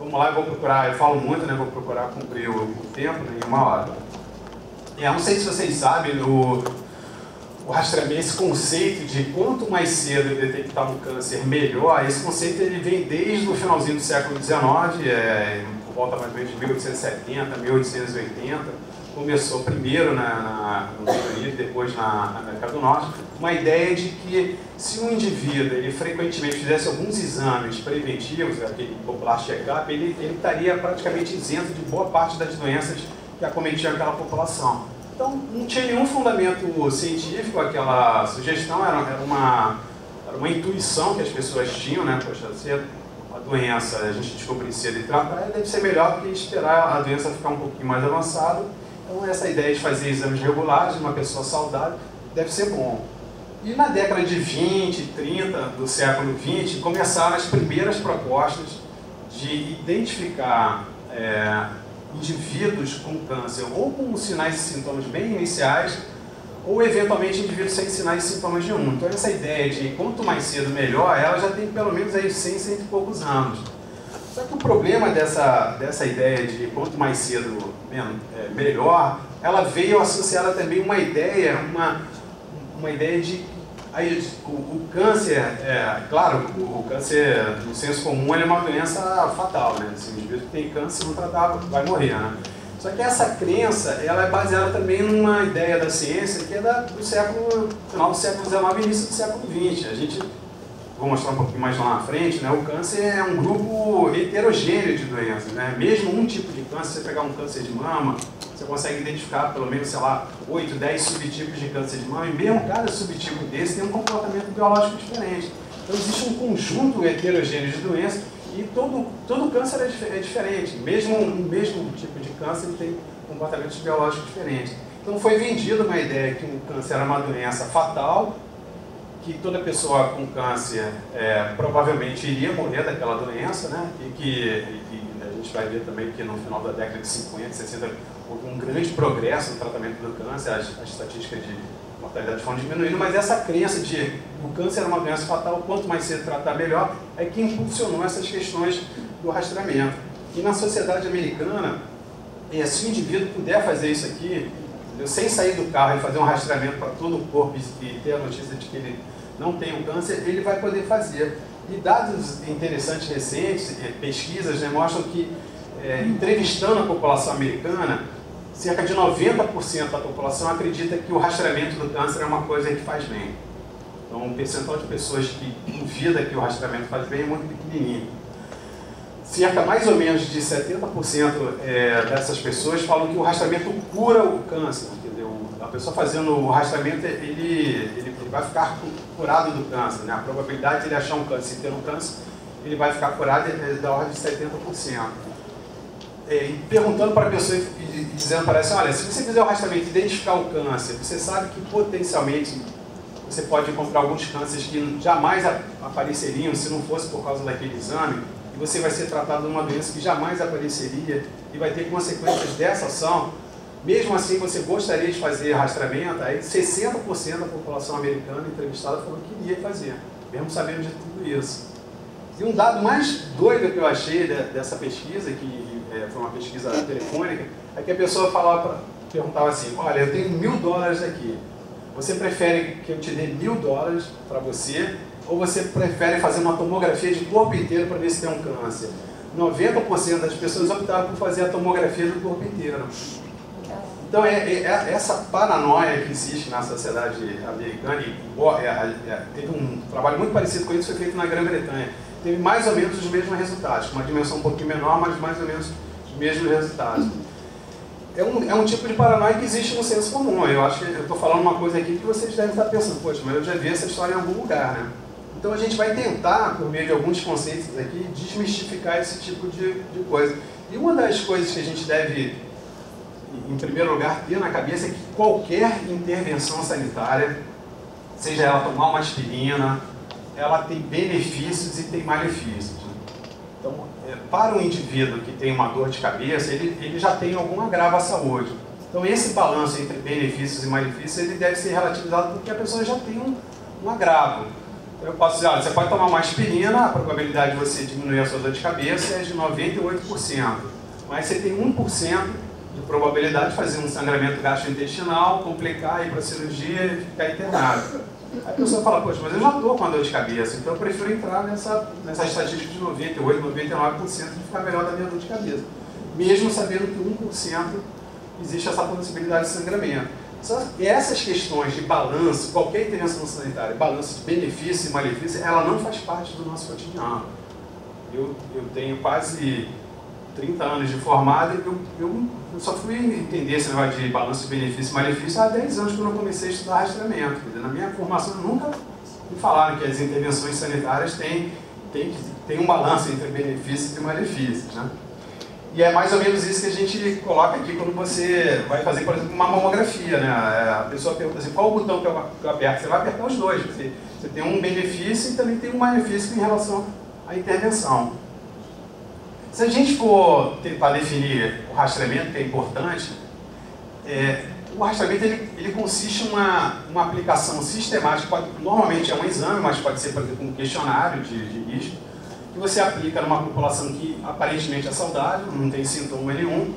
vamos lá, eu vou procurar, eu falo muito, né? Vou procurar cumprir o tempo, né, em 1 hora. Não sei se vocês sabem, o rastreamento, esse conceito de quanto mais cedo detectar um câncer, melhor, esse conceito ele vem desde o finalzinho do século XIX, por volta mais ou menos de 1870, 1880, começou primeiro no Reino Unido, depois na América do Norte, uma ideia de que se um indivíduo ele frequentemente fizesse alguns exames preventivos, aquele popular check-up, ele estaria praticamente isento de boa parte das doenças que acometiam aquela população. Então, não tinha nenhum fundamento científico, aquela sugestão era uma intuição que as pessoas tinham, né? Poxa, se a doença a gente descobrir cedo e tratar, deve ser melhor do que esperar a doença ficar um pouquinho mais avançada. Então, essa ideia de fazer exames regulares de uma pessoa saudável deve ser bom. E na década de 20, 30 do século 20, começaram as primeiras propostas de identificar indivíduos com câncer, ou com sinais e sintomas bem iniciais, ou eventualmente indivíduos sem sinais e sintomas nenhum. Então essa ideia de quanto mais cedo melhor, ela já tem pelo menos aí 100 e poucos anos. Só que o problema dessa ideia de quanto mais cedo melhor, ela veio associada também uma ideia de aí, o câncer, claro, o câncer no senso comum ele é uma doença fatal, né? Se o indivíduo que tem câncer não tratar, vai morrer, né? Só que essa crença, ela é baseada também numa ideia da ciência que é do final do século XIX e início do século XX. Vou mostrar um pouquinho mais lá na frente, né? O câncer é um grupo heterogêneo de doenças, né? Mesmo um tipo de câncer, você pegar um câncer de mama, você consegue identificar pelo menos, sei lá, 8, 10 subtipos de câncer de mama, e mesmo cada subtipo desse tem um comportamento biológico diferente. Então existe um conjunto heterogêneo de doenças e todo câncer é diferente. Mesmo o mesmo tipo de câncer ele tem comportamentos biológicos diferentes. Então foi vendida uma ideia que o câncer era uma doença fatal, que toda pessoa com câncer provavelmente iria morrer daquela doença, né? E a gente vai ver também que no final da década de 50, 60, houve um grande progresso no tratamento do câncer, as estatísticas de mortalidade foram diminuindo, mas essa crença de o câncer é uma doença fatal, quanto mais cedo tratar melhor, é que impulsionou essas questões do rastreamento. E na sociedade americana, se o indivíduo puder fazer isso aqui, sem sair do carro e fazer um rastreamento para todo o corpo e ter a notícia de que ele não tem um câncer, ele vai poder fazer. E dados interessantes recentes, pesquisas, né, mostram que, entrevistando a população americana, cerca de 90% da população acredita que o rastreamento do câncer é uma coisa que faz bem. Então, o percentual de pessoas que duvida que o rastreamento faz bem é muito pequenininho. Cerca mais ou menos de 70% dessas pessoas falam que o rastreamento cura o câncer. Entendeu? A pessoa fazendo o rastreamento, ele vai ficar curado do câncer, né? A probabilidade de ele achar um câncer e ter um câncer, ele vai ficar curado da ordem de 70%. E perguntando para a pessoa e dizendo para ela, olha, se você fizer o rastreamento e identificar o câncer, você sabe que potencialmente você pode encontrar alguns cânceres que jamais apareceriam se não fosse por causa daquele exame, e você vai ser tratado de uma doença que jamais apareceria e vai ter consequências dessa ação. Mesmo assim, você gostaria de fazer rastreamento, aí 60% da população americana entrevistada falou que iria fazer, mesmo sabendo de tudo isso. E um dado mais doido que eu achei dessa pesquisa, que foi uma pesquisa telefônica, é que a pessoa perguntava assim, olha, eu tenho $1000 aqui, você prefere que eu te dê $1000 para você, ou você prefere fazer uma tomografia de corpo inteiro para ver se tem um câncer? 90% das pessoas optaram por fazer a tomografia do corpo inteiro. Então, essa paranoia que existe na sociedade americana, e teve um trabalho muito parecido com isso, foi feito na Grã-Bretanha. Teve mais ou menos os mesmos resultados, com uma dimensão um pouquinho menor, mas mais ou menos os mesmos resultados. É um tipo de paranoia que existe no senso comum. Eu acho que eu estou falando uma coisa aqui que vocês devem estar pensando, poxa, mas eu já vi essa história em algum lugar, né? Então a gente vai tentar, por meio de alguns conceitos aqui, desmistificar esse tipo de coisa. E uma das coisas que a gente deve, em primeiro lugar, ter na cabeça é que qualquer intervenção sanitária, seja ela tomar uma aspirina, ela tem benefícios e tem malefícios. Então, para um indivíduo que tem uma dor de cabeça, ele já tem algum agravo à saúde. Então, esse balanço entre benefícios e malefícios, ele deve ser relativizado porque a pessoa já tem um agravo. Eu posso dizer, olha, você pode tomar uma aspirina, a probabilidade de você diminuir a sua dor de cabeça é de 98%. Mas você tem 1% de probabilidade de fazer um sangramento gastrointestinal, complicar, ir para a cirurgia e ficar internado. Aí a pessoa fala, poxa, mas eu já estou com a dor de cabeça, então eu prefiro entrar nessa estatística de 98, 99% de ficar melhor da minha dor de cabeça. Mesmo sabendo que 1% existe essa possibilidade de sangramento. Só que essas questões de balanço, qualquer intervenção sanitária, balanço de benefício e malefício, ela não faz parte do nosso cotidiano. Eu tenho quase 30 anos de formado e eu só fui entender esse negócio de balanço de benefício e malefício há 10 anos quando eu comecei a estudar rastreamento. Na minha formação nunca me falaram que as intervenções sanitárias têm um balanço entre benefícios e malefícios, né? E é mais ou menos isso que a gente coloca aqui quando você vai fazer, por exemplo, uma mamografia, né? A pessoa pergunta assim, qual o botão que eu aperto? Você vai apertar os dois. Você tem um benefício e também tem um malefício em relação à intervenção. Se a gente for tentar definir o rastreamento, que é importante, o rastreamento ele consiste em uma aplicação sistemática, normalmente é um exame, mas pode ser, por exemplo, um questionário de risco, que você aplica numa população que aparentemente é saudável, não tem sintoma nenhum,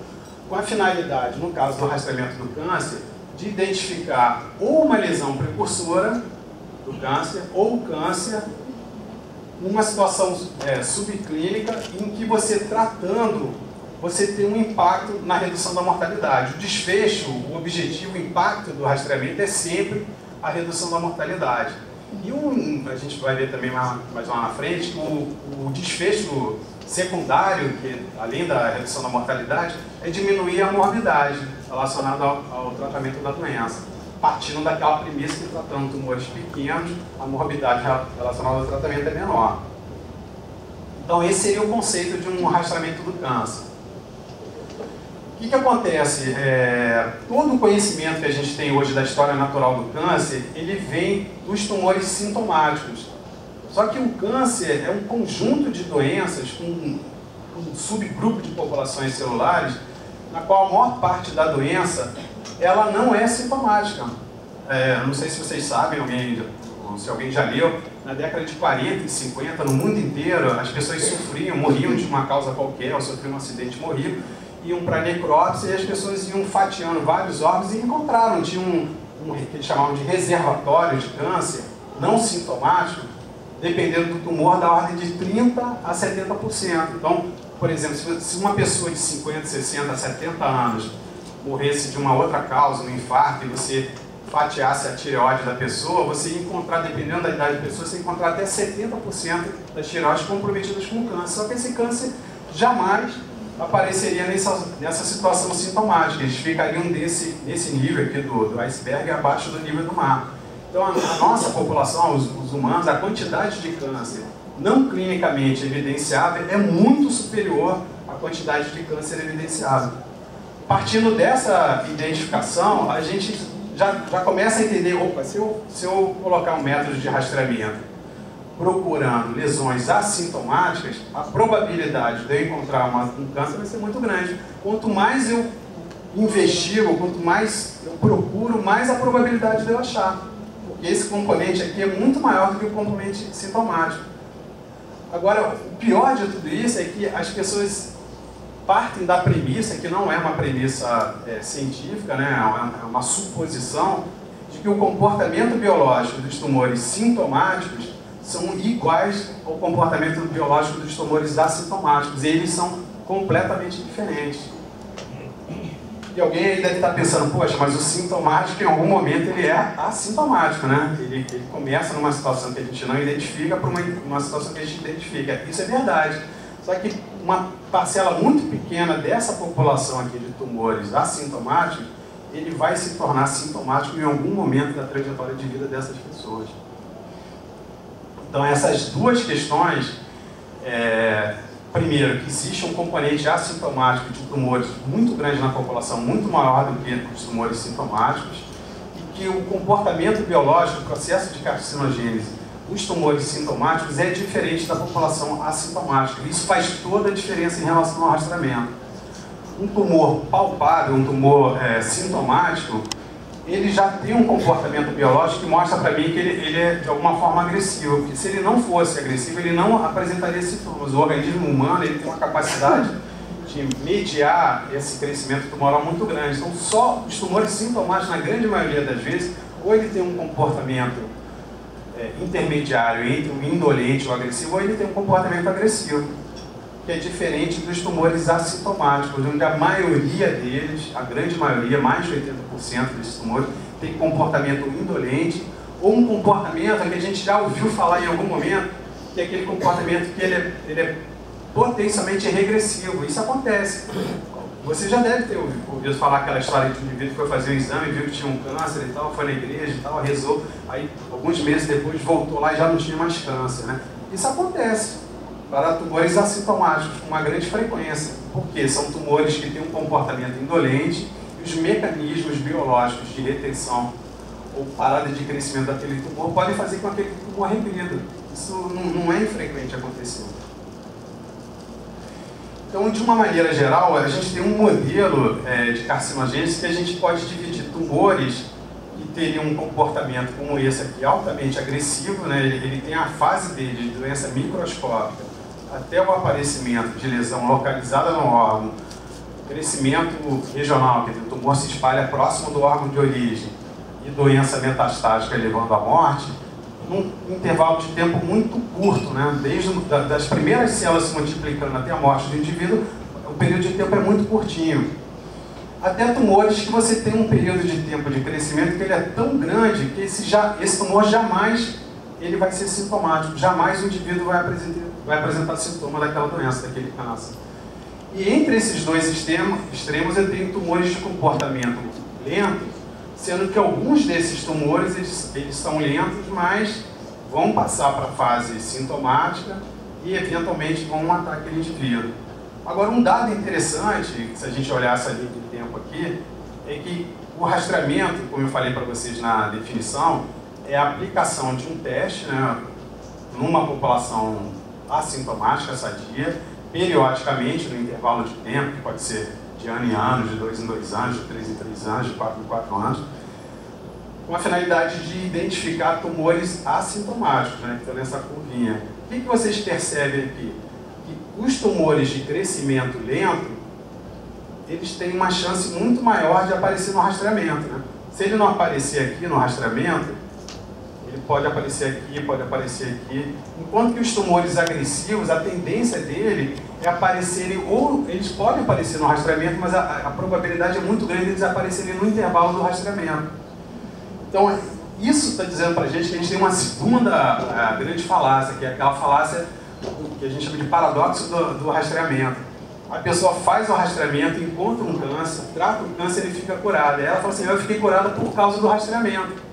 com a finalidade, no caso do rastreamento do câncer, de identificar ou uma lesão precursora do câncer, ou o câncer, numa situação subclínica em que você tratando, você tem um impacto na redução da mortalidade. O desfecho, o objetivo, o impacto do rastreamento é sempre a redução da mortalidade. E a gente vai ver também mais lá na frente, o desfecho secundário, que além da redução da mortalidade, é diminuir a morbidade relacionada ao tratamento da doença, partindo daquela premissa que tratando tumores pequenos, a morbidade relacionada ao tratamento é menor. Então esse seria o conceito de um rastreamento do câncer. O que acontece? Todo o conhecimento que a gente tem hoje da história natural do câncer, ele vem dos tumores sintomáticos. Só que o câncer é um conjunto de doenças com um subgrupo de populações celulares, na qual a maior parte da doença, ela não é sintomática. Não sei se vocês sabem, se alguém já leu, na década de 40 e 50, no mundo inteiro, as pessoas morriam de uma causa qualquer, ou sofriam um acidente e morriam, iam para a necrópsia e as pessoas iam fatiando vários órgãos e encontraram, tinha que eles chamavam de reservatório de câncer, não sintomático, dependendo do tumor, da ordem de 30% a 70%. Então, por exemplo, se uma pessoa de 50, 60, 70 anos morresse de uma outra causa, um infarto, e você fatiasse a tireoide da pessoa, você ia encontrar, dependendo da idade da pessoa, você ia encontrar até 70% das tireoides comprometidas com câncer. Só que esse câncer jamais apareceria nessa situação sintomática, eles ficariam nesse nível aqui do iceberg abaixo do nível do mar. Então a nossa população, os humanos, a quantidade de câncer não clinicamente evidenciável é muito superior à quantidade de câncer evidenciável. Partindo dessa identificação, a gente já começa a entender, opa, se eu colocar um método de rastreamento procurando lesões assintomáticas, a probabilidade de eu encontrar um câncer vai ser muito grande. Quanto mais eu investigo, quanto mais eu procuro, mais a probabilidade de eu achar. Porque esse componente aqui é muito maior do que o componente sintomático. Agora, o pior de tudo isso é que as pessoas partem da premissa, que não é uma premissa científica, né? É uma suposição, de que o comportamento biológico dos tumores sintomáticos são iguais ao comportamento biológico dos tumores assintomáticos, e eles são completamente diferentes. E alguém aí deve estar pensando, poxa, mas o sintomático em algum momento ele é assintomático, né? Ele começa numa situação que a gente não identifica para uma situação que a gente identifica. Isso é verdade. Só que uma parcela muito pequena dessa população aqui de tumores assintomáticos, ele vai se tornar sintomático em algum momento da trajetória de vida dessas pessoas. Então essas duas questões, primeiro, que existe um componente assintomático de tumores muito grande na população, muito maior do que os tumores sintomáticos, e que o comportamento biológico, o processo de carcinogênese dos tumores sintomáticos é diferente da população assintomática. Isso faz toda a diferença em relação ao rastreamento. Um tumor palpável, um tumor sintomático, ele já tem um comportamento biológico que mostra para mim que ele é de alguma forma agressivo, porque se ele não fosse agressivo, ele não apresentaria sintomas. O organismo humano ele tem uma capacidade de mediar esse crescimento tumoral muito grande. Então, só os tumores sintomáticos, na grande maioria das vezes, ou ele tem um comportamento intermediário entre o indolente e o agressivo, ou ele tem um comportamento agressivo, que é diferente dos tumores assintomáticos, onde a maioria deles, a grande maioria, mais de 80% desses tumores, tem comportamento indolente, ou um comportamento que a gente já ouviu falar em algum momento, que é aquele comportamento que ele é potencialmente regressivo. Isso acontece. Você já deve ter ouvido falar aquela história de um indivíduo que foi fazer um exame, viu que tinha um câncer e tal, foi na igreja e tal, rezou, aí alguns meses depois voltou lá e já não tinha mais câncer, né? Isso acontece para tumores assintomáticos com uma grande frequência, porque são tumores que têm um comportamento indolente e os mecanismos biológicos de retenção ou parada de crescimento daquele tumor podem fazer com que aquele tumor regrida. Isso não é infrequente acontecer. Então, de uma maneira geral, a gente tem um modelo de carcinogênese que a gente pode dividir tumores que teriam um comportamento como esse aqui, altamente agressivo, né? Ele tem a fase dele de doença microscópica até o aparecimento de lesão localizada no órgão, crescimento regional, quer dizer, o tumor se espalha próximo do órgão de origem e doença metastática levando à morte, num intervalo de tempo muito curto, né? Desde das primeiras células se multiplicando até a morte do indivíduo, o período de tempo é muito curtinho. Até tumores que você tem um período de tempo de crescimento que ele é tão grande que esse tumor jamais ele vai ser sintomático, jamais o indivíduo vai apresentar sintoma daquela doença, daquele câncer. E entre esses dois extremos eu tenho tumores de comportamento lento, sendo que alguns desses tumores eles são lentos, mas vão passar para a fase sintomática e eventualmente vão matar aquele indivíduo. Agora, um dado interessante, se a gente olhar essa linha de tempo aqui, é que o rastreamento, como eu falei para vocês na definição, é a aplicação de um teste, né, numa população assintomática, sadia, periodicamente, no intervalo de tempo, que pode ser de ano em ano, de 2 em 2 anos, de 3 em 3 anos, de 4 em 4 anos, com a finalidade de identificar tumores assintomáticos, né, que estão nessa curvinha. O que vocês percebem aqui? Que os tumores de crescimento lento, eles têm uma chance muito maior de aparecer no rastreamento, né? Se ele não aparecer aqui no rastreamento, ele pode aparecer aqui, pode aparecer aqui, enquanto que os tumores agressivos, a tendência dele é aparecerem, ou eles podem aparecer no rastreamento, mas a probabilidade é muito grande de eles aparecerem no intervalo do rastreamento. Então, isso está dizendo para a gente que a gente tem uma segunda grande falácia, que é aquela falácia que a gente chama de paradoxo do rastreamento. A pessoa faz o rastreamento, encontra um câncer, trata o câncer e fica curada. E ela fala assim, eu fiquei curada por causa do rastreamento.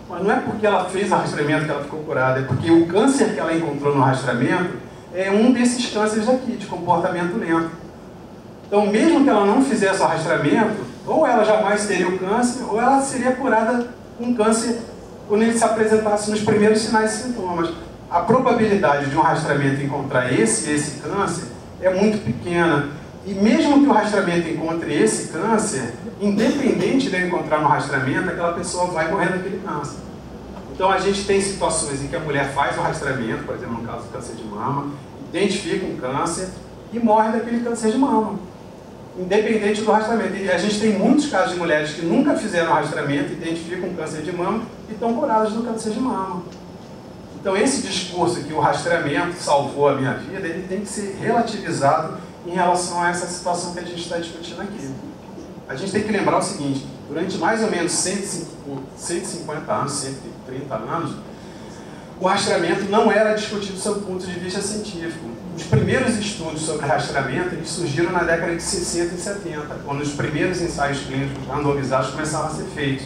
Mas não é porque ela fez o rastreamento que ela ficou curada, é porque o câncer que ela encontrou no rastreamento é um desses cânceres aqui, de comportamento lento. Então, mesmo que ela não fizesse o rastreamento, ou ela jamais teria o câncer, ou ela seria curada com câncer quando ele se apresentasse nos primeiros sinais e sintomas. A probabilidade de um rastreamento encontrar esse câncer é muito pequena. E mesmo que o rastreamento encontre esse câncer, independente de eu encontrar no rastreamento, aquela pessoa vai morrer daquele câncer. Então a gente tem situações em que a mulher faz o rastreamento, por exemplo, no caso do câncer de mama, identifica um câncer e morre daquele câncer de mama, independente do rastreamento. E a gente tem muitos casos de mulheres que nunca fizeram o rastreamento, identificam um câncer de mama e estão curadas do câncer de mama. Então esse discurso que o rastreamento salvou a minha vida, ele tem que ser relativizado em relação a essa situação que a gente está discutindo aqui. A gente tem que lembrar o seguinte, durante mais ou menos 150 anos, 130 anos, o rastreamento não era discutido sob o ponto de vista científico. Os primeiros estudos sobre rastreamento eles surgiram na década de 60 e 70, quando os primeiros ensaios clínicos randomizados começaram a ser feitos.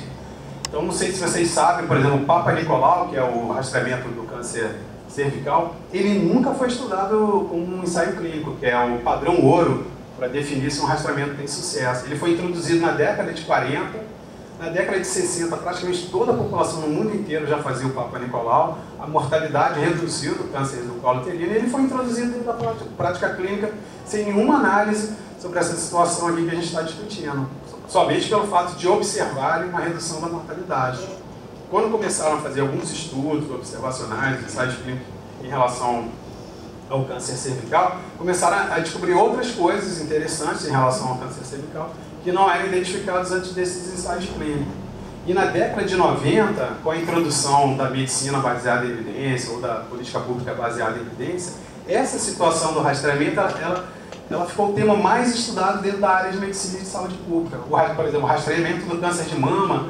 Então, não sei se vocês sabem, por exemplo, o Papa Nicolau, que é o rastreamento do câncer cervical, ele nunca foi estudado como um ensaio clínico, que é o padrão ouro para definir se um rastreamento tem sucesso. Ele foi introduzido na década de 40, na década de 60, praticamente toda a população no mundo inteiro já fazia o Papa Nicolau, a mortalidade reduziu do câncer do colo uterino e ele foi introduzido dentro da prática clínica sem nenhuma análise sobre essa situação aqui que a gente está discutindo. somente pelo fato de observarem uma redução da mortalidade. Quando começaram a fazer alguns estudos observacionais, ensaios clínicos em relação ao câncer cervical, começaram a descobrir outras coisas interessantes em relação ao câncer cervical que não eram identificadas antes desses ensaios clínicos. E na década de 90, com a introdução da medicina baseada em evidência ou da política pública baseada em evidência, essa situação do rastreamento, ela ficou o tema mais estudado dentro da área de medicina e de saúde pública. Por exemplo, o rastreamento do câncer de mama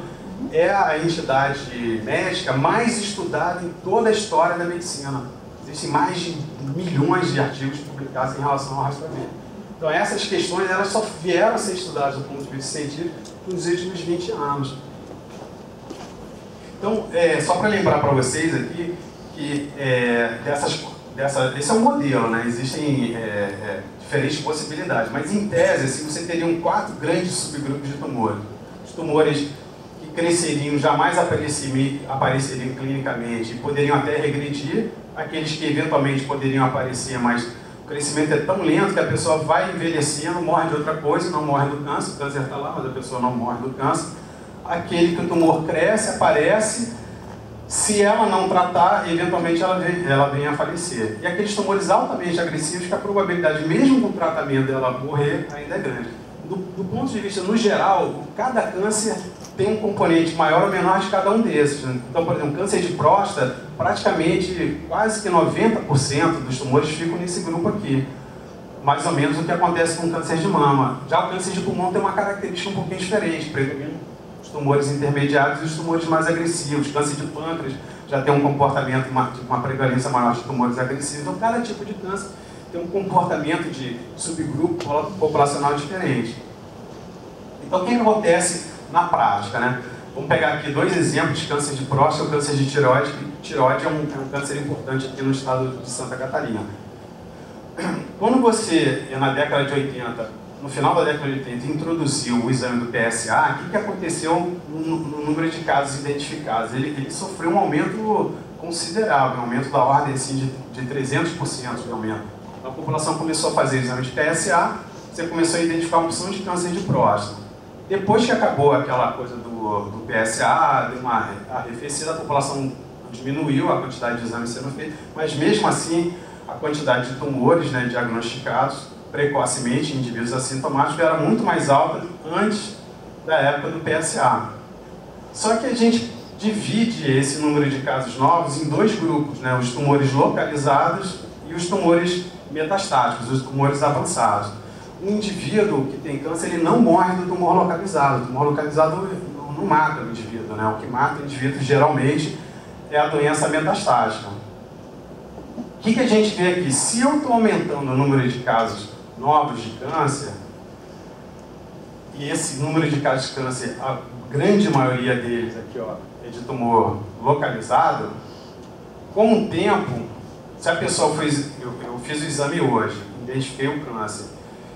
é a entidade médica mais estudada em toda a história da medicina. Existem mais de milhões de artigos publicados em relação ao rastreamento. Então essas questões elas só vieram a ser estudadas do ponto de vista científico nos últimos 20 anos. Então, só para lembrar para vocês aqui que esse é um modelo, né? Existem diferentes possibilidades, mas em tese assim, você teria 4 grandes subgrupos de tumores. Os tumores que cresceriam, jamais apareceriam clinicamente e poderiam até regredir, aqueles que eventualmente poderiam aparecer, mas o crescimento é tão lento que a pessoa vai envelhecendo, morre de outra coisa, não morre do câncer, o câncer está lá, mas a pessoa não morre do câncer. Aquele que o tumor cresce, aparece, se ela não tratar, eventualmente ela vem a falecer. E aqueles tumores altamente agressivos, que a probabilidade, mesmo com o tratamento dela morrer, ainda é grande. Do ponto de vista, no geral, cada câncer tem um componente maior ou menor de cada um desses. Então, por exemplo, câncer de próstata, praticamente quase que 90% dos tumores ficam nesse grupo aqui. Mais ou menos o que acontece com o câncer de mama. Já o câncer de pulmão tem uma característica um pouquinho diferente, predominam os tumores intermediários e os tumores mais agressivos. Câncer de pâncreas já tem um comportamento, uma prevalência maior de tumores agressivos. Então, cada tipo de câncer tem um comportamento de subgrupo populacional diferente. Então, o que acontece na prática, né? Vamos pegar aqui 2 exemplos de câncer de próstata e o câncer de tireoide, que tireoide é um câncer importante aqui no estado de Santa Catarina. Quando você, na década de 80, no final da década de 80, introduziu o exame do PSA, o que aconteceu no número de casos identificados? Ele sofreu um aumento considerável, um aumento da ordem assim, de 300% de aumento. A população começou a fazer exame de PSA, você começou a identificar uma opção de câncer de próstata. Depois que acabou aquela coisa do PSA, deu uma arrefecida, a população diminuiu a quantidade de exames sendo feitos, mas mesmo assim a quantidade de tumores, né, diagnosticados precocemente em indivíduos assintomáticos era muito mais alta antes da época do PSA. Só que a gente divide esse número de casos novos em 2 grupos, né, os tumores localizados e os tumores metastáticos, os tumores avançados. O indivíduo que tem câncer, ele não morre do tumor localizado. O tumor localizado não mata o indivíduo, né? O que mata o indivíduo, geralmente, é a doença metastática. O que a gente vê aqui? Se eu estou aumentando o número de casos novos de câncer, e esse número de casos de câncer, a grande maioria deles aqui, ó, é de tumor localizado, com o tempo, se a pessoa fez... Eu fiz o exame hoje, identifiquei o câncer.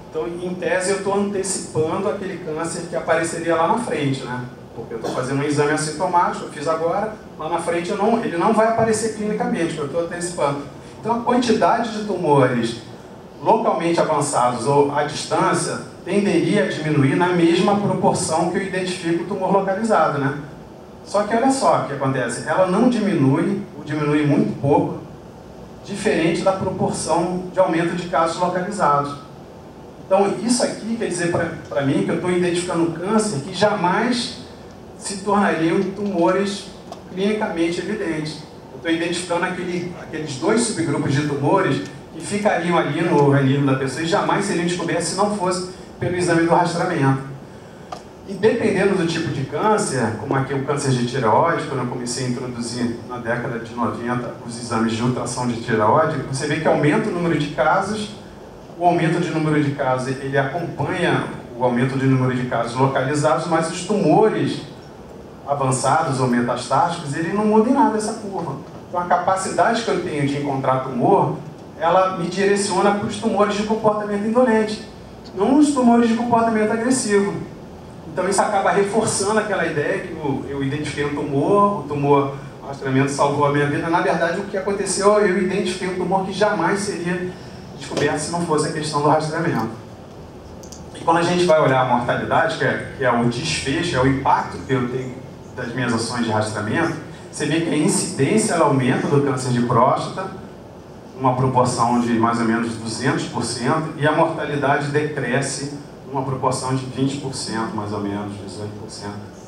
Então, em tese, eu estou antecipando aquele câncer que apareceria lá na frente, né? Porque eu estou fazendo um exame assintomático, eu fiz agora, lá na frente ele não vai aparecer clinicamente, eu estou antecipando. Então, a quantidade de tumores localmente avançados ou à distância tenderia a diminuir na mesma proporção que eu identifico o tumor localizado, né? Só que olha só o que acontece, ela não diminui, ou diminui muito pouco, diferente da proporção de aumento de casos localizados. Então, isso aqui quer dizer para mim que eu estou identificando câncer que jamais se tornariam tumores clinicamente evidentes. Eu estou identificando aqueles 2 subgrupos de tumores que ficariam ali no organismo da pessoa e jamais seriam descobertos se não fosse pelo exame do rastreamento. E dependendo do tipo de câncer, como aqui o câncer de tireoide, quando eu comecei a introduzir na década de 90 os exames de ultrassom de tireoide, você vê que aumenta o número de casos. O aumento de número de casos, ele acompanha o aumento de número de casos localizados, mas os tumores avançados ou metastáticos, ele não muda em nada essa curva. Então a capacidade que eu tenho de encontrar tumor, ela me direciona para os tumores de comportamento indolente, não os tumores de comportamento agressivo. Então isso acaba reforçando aquela ideia que eu identifiquei um tumor, o rastreamento salvou a minha vida. Na verdade, o que aconteceu, eu identifiquei um tumor que jamais seria descoberto se não fosse a questão do rastreamento. E quando a gente vai olhar a mortalidade, que é o desfecho, é o impacto que eu tenho das minhas ações de rastreamento, você vê que a incidência ela aumenta do câncer de próstata, uma proporção de mais ou menos 200%, e a mortalidade decresce uma proporção de 20%, mais ou menos, 18%.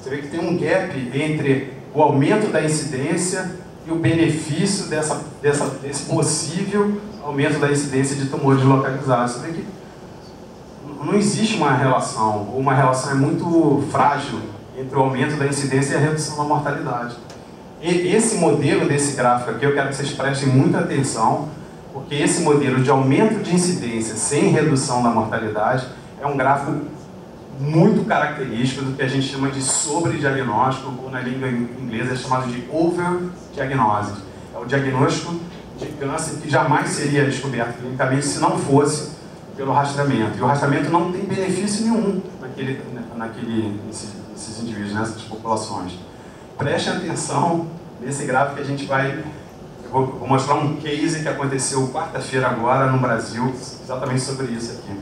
Você vê que tem um gap entre o aumento da incidência e o benefício desse possível aumento da incidência de tumores localizados. Você vê que não existe uma relação, ou uma relação é muito frágil entre o aumento da incidência e a redução da mortalidade. E esse modelo desse gráfico aqui, eu quero que vocês prestem muita atenção, porque esse modelo de aumento de incidência sem redução da mortalidade é um gráfico muito característico do que a gente chama de sobrediagnóstico, ou na língua inglesa é chamado de overdiagnosis. É o diagnóstico de câncer que jamais seria descoberto clinicamente se não fosse pelo rastreamento. E o rastreamento não tem benefício nenhum nesses indivíduos, nessas populações. Prestem atenção nesse gráfico que a gente vai... Eu vou mostrar um case que aconteceu quarta-feira agora no Brasil, exatamente sobre isso aqui.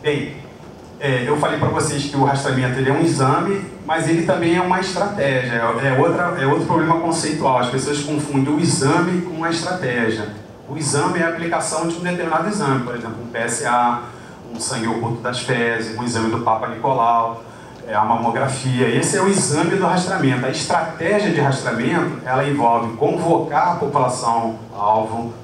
Bem, eu falei para vocês que o rastreamento ele é um exame, mas ele também é uma estratégia, é outro problema conceitual. As pessoas confundem o exame com a estratégia. O exame é a aplicação de um determinado exame, por exemplo, um PSA, um sangue oculto das fezes, um exame do Papa Nicolau, a mamografia. Esse é o exame do rastreamento. A estratégia de rastreamento, ela envolve convocar a população-alvo,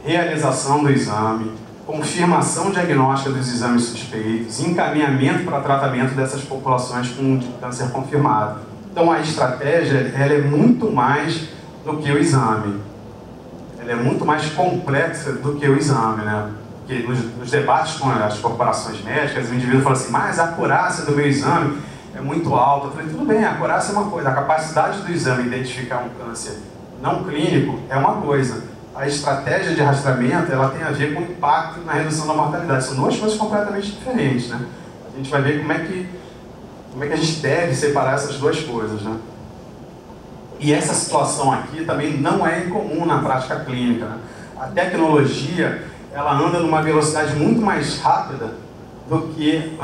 realização do exame, confirmação diagnóstica dos exames suspeitos, encaminhamento para tratamento dessas populações com câncer confirmado. Então a estratégia ela é muito mais do que o exame. Ela é muito mais complexa do que o exame, né? Porque nos debates com as corporações médicas, o indivíduo fala assim, mas a acurácia do meu exame é muito alta. Eu falei, tudo bem, a acurácia é uma coisa, a capacidade do exame identificar um câncer não clínico é uma coisa. A estratégia de rastreamento, ela tem a ver com o impacto na redução da mortalidade. São duas coisas completamente diferentes, né? A gente vai ver como é que a gente deve separar essas duas coisas, né? E essa situação aqui também não é incomum na prática clínica, né? A tecnologia, ela anda numa velocidade muito mais rápida do que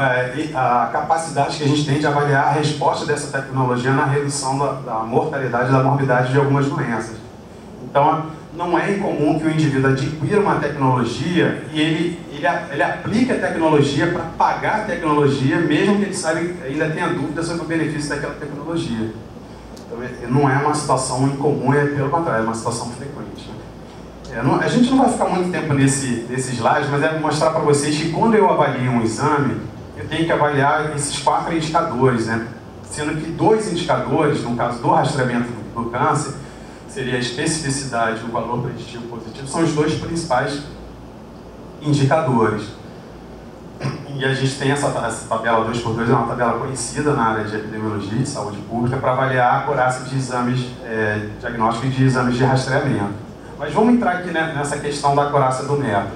a capacidade que a gente tem de avaliar a resposta dessa tecnologia na redução da mortalidade e da morbidade de algumas doenças. Então, não é incomum que o indivíduo adquira uma tecnologia e ele aplique a tecnologia para pagar a tecnologia, mesmo que ele ainda tenha dúvida sobre o benefício daquela tecnologia. Então, não é uma situação incomum, pelo contrário, é uma situação frequente, né? A gente não vai ficar muito tempo nesse slide, mas é mostrar para vocês que quando eu avalio um exame, eu tenho que avaliar esses 4 indicadores, né? Sendo que 2 indicadores, no caso do rastreamento do câncer, seria a especificidade e o valor preditivo positivo, são os 2 principais indicadores. E a gente tem essa tabela 2x2, é uma tabela conhecida na área de epidemiologia e de saúde pública para avaliar a acurácia de exames diagnósticos e de exames de rastreamento. Mas vamos entrar aqui nessa questão da acurácia do método.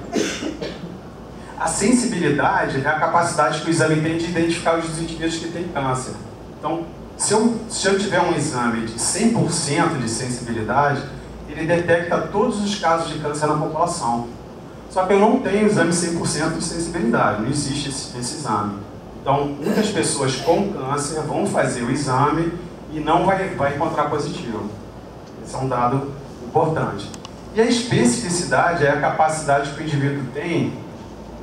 A sensibilidade é a capacidade que o exame tem de identificar os indivíduos que têm câncer. Então, se eu tiver um exame de 100% de sensibilidade, ele detecta todos os casos de câncer na população. Só que eu não tenho exame 100% de sensibilidade, não existe esse exame. Então, muitas pessoas com câncer vão fazer o exame e não vai encontrar positivo. Esse é um dado importante. E a especificidade é a capacidade que o indivíduo tem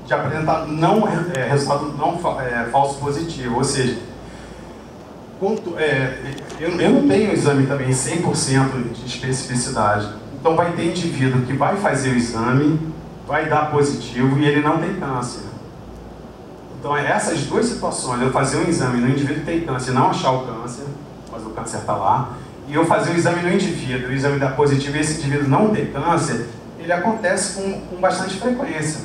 de apresentar resultado não falso positivo, ou seja, eu não tenho exame também 100% de especificidade. Então vai ter indivíduo que vai fazer o exame, vai dar positivo e ele não tem câncer. Então essas 2 situações, eu fazer um exame no indivíduo que tem câncer e não achar o câncer, mas o câncer está lá, e eu fazer o exame no indivíduo, o exame dá positivo e esse indivíduo não tem câncer, ele acontece com bastante frequência.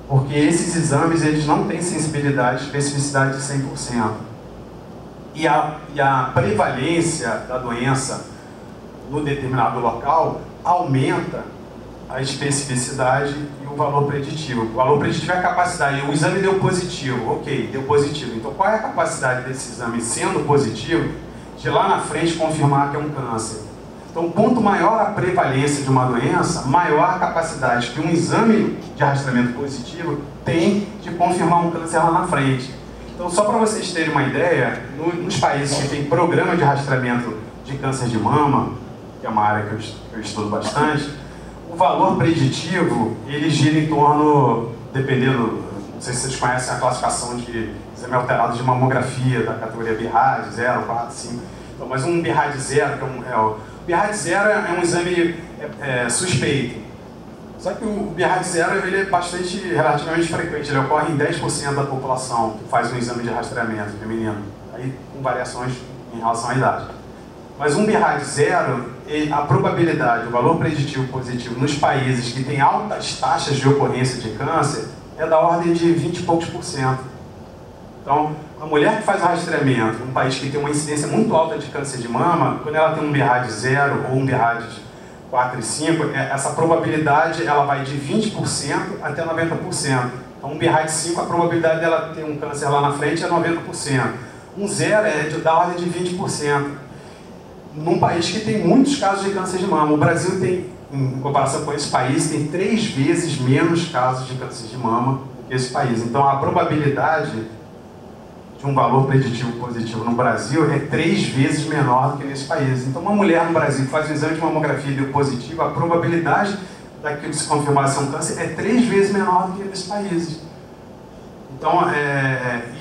Porque esses exames eles não têm sensibilidade e especificidade de 100%. E a prevalência da doença no determinado local aumenta a especificidade e o valor preditivo. O valor preditivo é a capacidade. O exame deu positivo, ok, deu positivo. Então qual é a capacidade desse exame sendo positivo de lá na frente confirmar que é um câncer? Então, quanto maior a prevalência de uma doença, maior a capacidade que um exame de rastreamento positivo tem de confirmar um câncer lá na frente. Então, só para vocês terem uma ideia, nos países que tem programa de rastreamento de câncer de mama, que é uma área que eu estudo bastante, o valor preditivo, ele gira em torno, dependendo, não sei se vocês conhecem a classificação de exame alterado de mamografia, da categoria BIRAD, 0, 4, 5. Então, mas um BIRAD 0, o BIRAD 0 é um exame suspeito. Só que o BIRAD 0 ele é relativamente frequente, ele ocorre em 10% da população que faz um exame de rastreamento feminino, aí com variações em relação à idade. Mas um BIRAD 0, a probabilidade, o valor preditivo positivo nos países que têm altas taxas de ocorrência de câncer é da ordem de 20 e poucos %. Então, a mulher que faz o rastreamento, um país que tem uma incidência muito alta de câncer de mama, quando ela tem um BIRAD 0 ou um BIRAD 4 e 5, essa probabilidade ela vai de 20% até 90%. Então, um BIRAD 5, a probabilidade dela ter um câncer lá na frente é 90%. Um 0 é da ordem de 20%. Num país que tem muitos casos de câncer de mama. O Brasil tem, em comparação com esse país, tem 3 vezes menos casos de câncer de mama do que esse país. Então, a probabilidade de um valor preditivo positivo no Brasil é 3 vezes menor do que nesse país. Então, uma mulher no Brasil que faz um exame de mamografia e deu positivo, a probabilidade daquilo de se confirmar ser um câncer é 3 vezes menor do que nesses países. Então,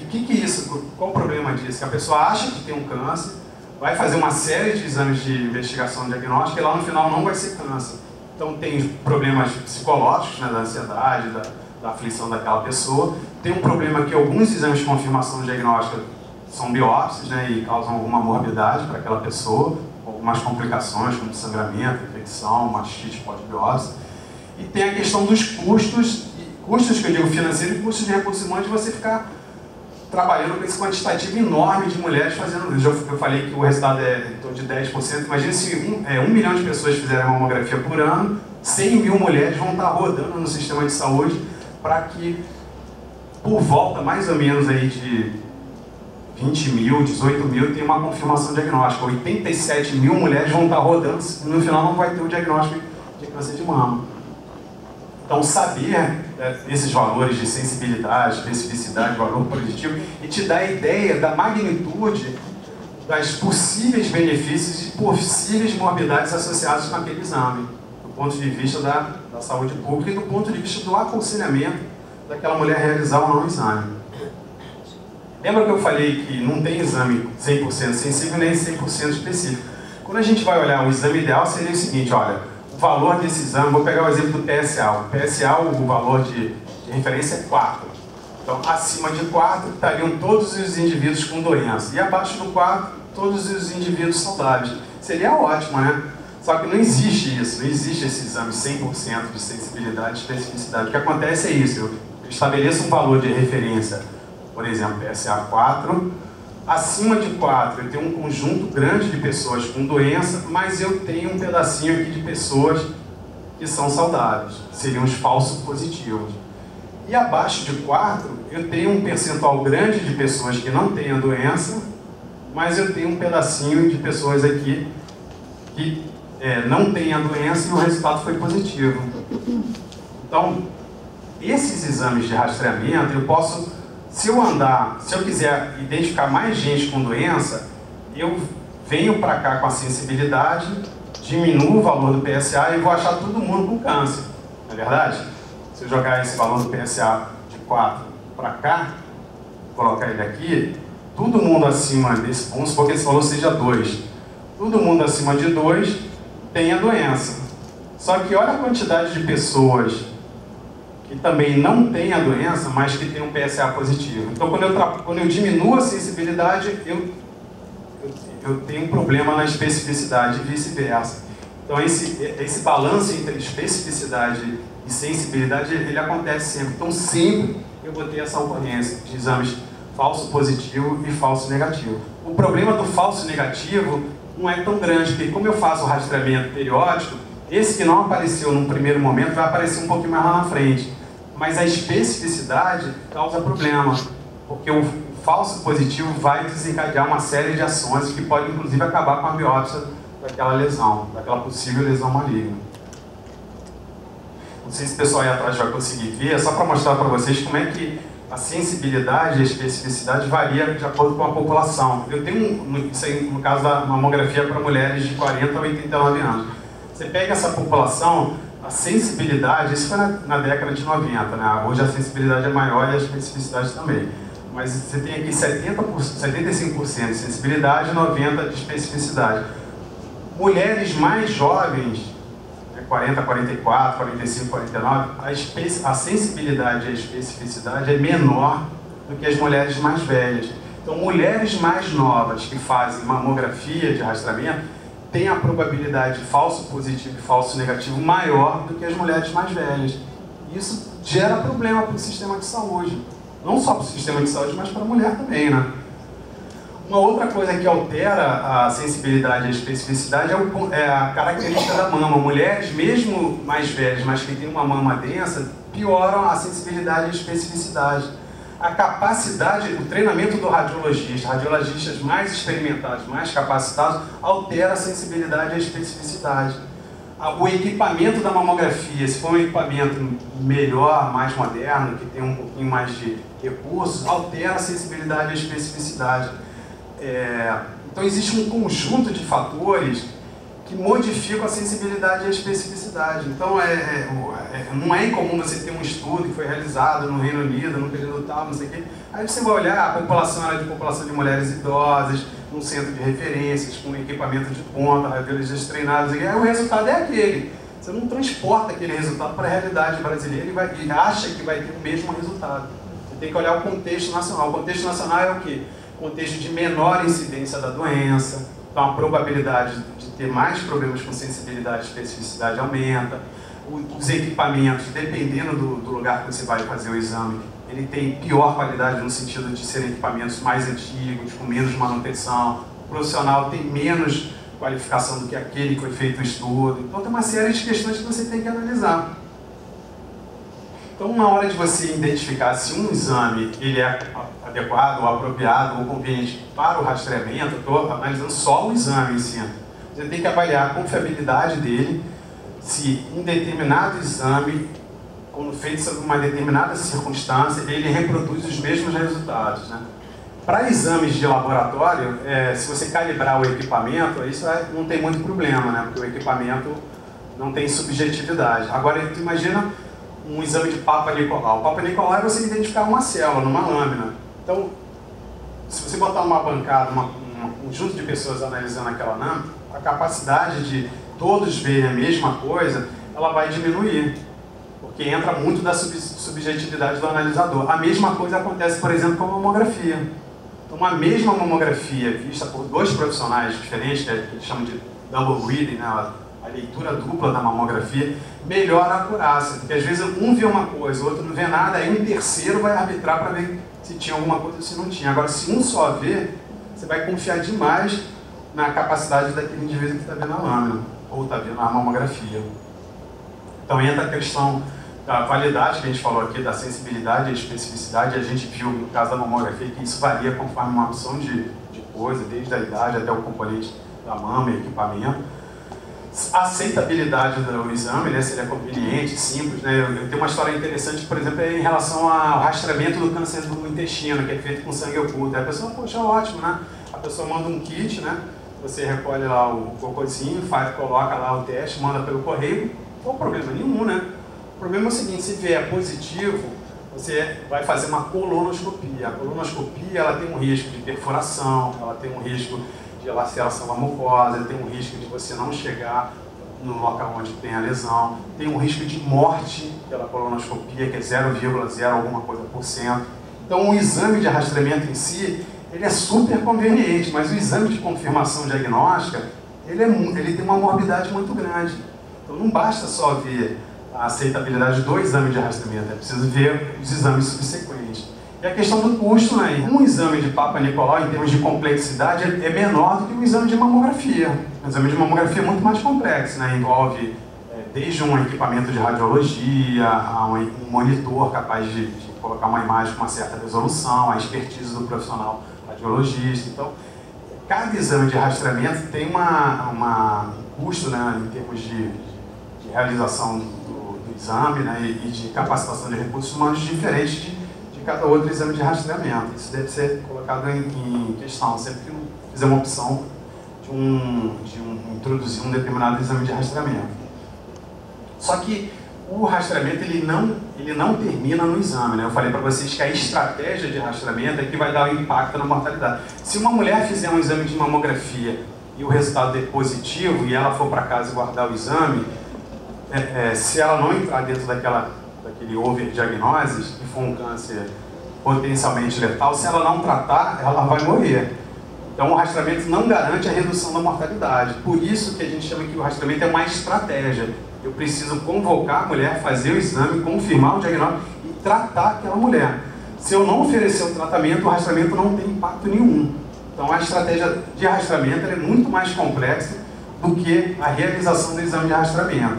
e o que é isso? Qual o problema disso? Que a pessoa acha que tem um câncer, vai fazer uma série de exames de investigação diagnóstica e lá no final não vai ser câncer. Então, tem problemas psicológicos, né, da ansiedade, da aflição daquela pessoa. Tem um problema que alguns exames de confirmação diagnóstica são biópsias, né, e causam alguma morbidade para aquela pessoa, algumas complicações como sangramento, infecção, mastite pós-biópsia. E tem a questão dos custos que eu digo financeiro e custos de recursos humanos de você ficar trabalhando com esse quantitativo enorme de mulheres fazendo. Eu falei que o resultado é em torno de 10%. Imagina se 1 milhão de pessoas fizerem mamografia por ano, 100 mil mulheres vão estar rodando no sistema de saúde para que, por volta mais ou menos aí de 20 mil, 18 mil, tenha uma confirmação diagnóstica. 87 mil mulheres vão estar rodando, no final não vai ter o diagnóstico de câncer de mama. Então, saber esses valores de sensibilidade, especificidade, valor preditivo, e te dá a ideia da magnitude das possíveis benefícios e possíveis morbidades associadas com aquele exame, do ponto de vista da saúde pública e do ponto de vista do aconselhamento daquela mulher realizar ou não o exame. Lembra que eu falei que não tem exame 100% sensível nem 100% específico? Quando a gente vai olhar o exame ideal, seria o seguinte, olha, o valor desse exame, vou pegar o exemplo do PSA. O PSA, o valor de referência é 4. Então, acima de 4 estariam todos os indivíduos com doença. E abaixo do 4, todos os indivíduos saudáveis. Seria ótimo, né? Só que não existe isso, não existe esse exame 100% de sensibilidade e especificidade. O que acontece é isso, eu estabeleço um valor de referência, por exemplo, PSA 4, acima de 4 eu tenho um conjunto grande de pessoas com doença, mas eu tenho um pedacinho aqui de pessoas que são saudáveis, seriam os falsos positivos. E abaixo de 4 eu tenho um percentual grande de pessoas que não têm a doença, mas eu tenho um pedacinho de pessoas aqui que não têm a doença e o resultado foi positivo. Então, esses exames de rastreamento eu posso... Se eu quiser identificar mais gente com doença, eu venho para cá com a sensibilidade, diminuo o valor do PSA e vou achar todo mundo com câncer. Não é verdade? Se eu jogar esse valor do PSA de 4 para cá, colocar ele aqui, todo mundo acima desse, vamos supor que esse valor seja 2. Todo mundo acima de 2 tem a doença. Só que olha a quantidade de pessoas que também não tem a doença, mas que tem um PSA positivo. Então, quando eu diminuo a sensibilidade, eu tenho um problema na especificidade e vice-versa. Então, esse balanço entre especificidade e sensibilidade, ele acontece sempre. Então, sempre eu vou ter essa ocorrência de exames falso positivo e falso negativo. O problema do falso negativo não é tão grande, porque como eu faço o rastreamento periódico, esse que não apareceu num primeiro momento vai aparecer um pouquinho mais lá na frente. Mas a especificidade causa problema, porque o falso positivo vai desencadear uma série de ações que pode inclusive acabar com a biópsia daquela lesão, daquela possível lesão maligna. Não sei se o pessoal aí atrás vai conseguir ver, é só para mostrar para vocês como é que a sensibilidade e a especificidade varia de acordo com a população. Eu tenho, isso aí no caso da mamografia para mulheres de 40 a 89 anos. Você pega essa população, a sensibilidade, isso foi na década de 90, né? Hoje a sensibilidade é maior e a especificidade também. Mas você tem aqui 75% de sensibilidade e 90% de especificidade. Mulheres mais jovens, 40, 44, 45, 49, a sensibilidade e a especificidade é menor do que as mulheres mais velhas. Então, mulheres mais novas que fazem mamografia de rastreamento têm a probabilidade de falso positivo e falso negativo maior do que as mulheres mais velhas. Isso gera problema para o sistema de saúde. Não só para o sistema de saúde, mas para a mulher também, né? Uma outra coisa que altera a sensibilidade e a especificidade é a característica da mama. Mulheres, mesmo mais velhas, mas que têm uma mama densa, pioram a sensibilidade e a especificidade. A capacidade, o treinamento do radiologista, radiologistas mais experimentados, mais capacitados, altera a sensibilidade e a especificidade. O equipamento da mamografia, se for um equipamento melhor, mais moderno, que tem um pouquinho mais de recursos, altera a sensibilidade e a especificidade. Então existe um conjunto de fatores que modificam a sensibilidade e a especificidade. Então não é incomum você ter um estudo que foi realizado no Reino Unido, no período tal, não sei o quê. Aí você vai olhar, a população era de população de mulheres idosas, num centro de referências, com equipamento de ponta, radiologistas treinados, e aí o resultado é aquele. Você não transporta aquele resultado para a realidade brasileira e acha que vai ter o mesmo resultado. Você tem que olhar o contexto nacional. O contexto nacional é o quê? Contexto de menor incidência da doença, então a probabilidade de ter mais problemas com sensibilidade e especificidade aumenta. Os equipamentos, dependendo do lugar que você vai fazer o exame, ele tem pior qualidade no sentido de serem equipamentos mais antigos, com menos manutenção. O profissional tem menos qualificação do que aquele que foi feito o estudo. Então tem uma série de questões que você tem que analisar. Então, na hora de você identificar se um exame ele é adequado, ou apropriado, ou conveniente para o rastreamento, eu estou analisando só o exame em si. Você tem que avaliar a confiabilidade dele, se um determinado exame, quando feito sob uma determinada circunstância, ele reproduz os mesmos resultados, né? Para exames de laboratório, se você calibrar o equipamento, isso não tem muito problema, né? Porque o equipamento não tem subjetividade. Agora, tu imagina um exame de Papa Nicolau. O Papa Nicolau é você identificar uma célula numa lâmina. Então, se você botar uma bancada, um conjunto de pessoas analisando aquela lâmina, a capacidade de todos verem a mesma coisa, ela vai diminuir. Porque entra muito da subjetividade do analisador. A mesma coisa acontece, por exemplo, com a mamografia. Então, a mesma mamografia vista por dois profissionais diferentes, que eles chamam de double reading, né, a leitura dupla da mamografia, melhora a acurácia. Porque às vezes um vê uma coisa, o outro não vê nada, aí um terceiro vai arbitrar para ver se tinha alguma coisa ou se não tinha. Agora, se um só vê, você vai confiar demais na capacidade daquele indivíduo que está vendo a lâmina, ou está vendo a mamografia. Então entra a questão da validade que a gente falou aqui, da sensibilidade e especificidade. A gente viu no caso da mamografia que isso varia conforme uma opção de coisa, desde a idade até o componente da mama e equipamento. A aceitabilidade do exame, né, se ele é conveniente, simples, né? Eu tenho uma história interessante, por exemplo, em relação ao rastreamento do câncer do intestino, que é feito com sangue oculto. Aí a pessoa, poxa, ótimo, né? A pessoa manda um kit, né? Você recolhe lá o cocôzinho, coloca lá o teste, manda pelo correio, não tem problema nenhum, né? O problema é o seguinte, se vier positivo, você vai fazer uma colonoscopia. A colonoscopia, ela tem um risco de perfuração, ela tem um risco de laceração da mucosa, tem um risco de você não chegar no local onde tem a lesão, tem um risco de morte pela colonoscopia, que é 0,0 alguma coisa por cento. Então, o exame de rastreamento em si, ele é super conveniente, mas o exame de confirmação diagnóstica, ele tem uma morbidade muito grande. Então, não basta só ver a aceitabilidade do exame de rastreamento, é preciso ver os exames subsequentes. E a questão do custo, né? Um exame de Papa Nicolau, em termos de complexidade, é menor do que um exame de mamografia. O exame de mamografia é muito mais complexo, né? Envolve desde um equipamento de radiologia, a um monitor capaz de colocar uma imagem com uma certa resolução, a expertise do profissional radiologista. Então, cada exame de rastreamento tem um custo, né, em termos de realização do exame, né, e de capacitação de recursos humanos diferentes de cada outro exame de rastreamento. Isso deve ser colocado em questão sempre que fizer uma opção de introduzir um determinado exame de rastreamento. Só que o rastreamento ele não termina no exame, né? Eu falei para vocês que a estratégia de rastreamento é que vai dar um impacto na mortalidade. Se uma mulher fizer um exame de mamografia e o resultado é positivo e ela for para casa e guardar o exame, se ela não entrar dentro daquele overdiagnose e for um câncer potencialmente letal, se ela não tratar, ela vai morrer. Então o rastreamento não garante a redução da mortalidade. Por isso que a gente chama que o rastreamento é uma estratégia. Eu preciso convocar a mulher, fazer o exame, confirmar o diagnóstico e tratar aquela mulher. Se eu não oferecer o tratamento, o rastreamento não tem impacto nenhum. Então a estratégia de rastreamento é muito mais complexa do que a realização do exame de rastreamento.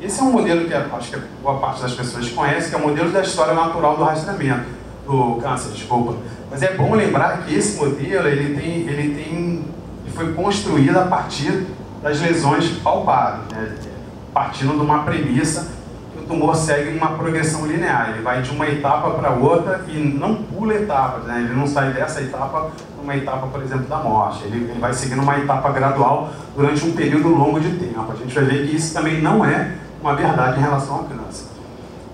Esse é um modelo que acho que boa parte das pessoas conhece, que é o modelo da história natural do rastreamento, do câncer, desculpa. Mas é bom lembrar que esse modelo ele foi construído a partir das lesões palpáveis, né? Partindo de uma premissa que o tumor segue uma progressão linear. Ele vai de uma etapa para outra e não pula etapas, né? Ele não sai dessa etapa para uma etapa, por exemplo, da morte. Ele vai seguindo uma etapa gradual durante um período longo de tempo. A gente vai ver que isso também não é uma verdade em relação ao câncer.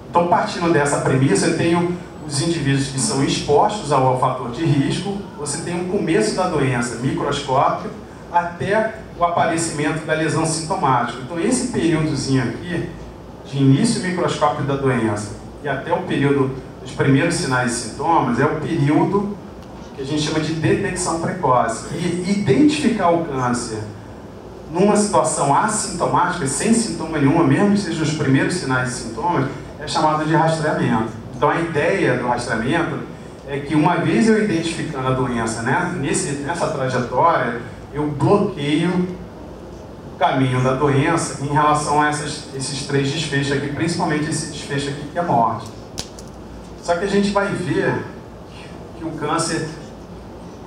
Então, partindo dessa premissa, eu tenho os indivíduos que são expostos ao fator de risco, você tem um começo da doença microscópico até o aparecimento da lesão sintomática. Então, esse períodozinho aqui, de início microscópico da doença e até o período dos primeiros sinais e sintomas, é o período que a gente chama de detecção precoce. E identificar o câncer numa situação assintomática, sem sintoma nenhuma, mesmo que sejam os primeiros sinais e sintomas, é chamado de rastreamento. Então, a ideia do rastreamento é que, uma vez eu identificando a doença, né, nessa trajetória, eu bloqueio o caminho da doença em relação a esses três desfechos aqui, principalmente esse desfecho aqui que é a morte. Só que a gente vai ver que o câncer,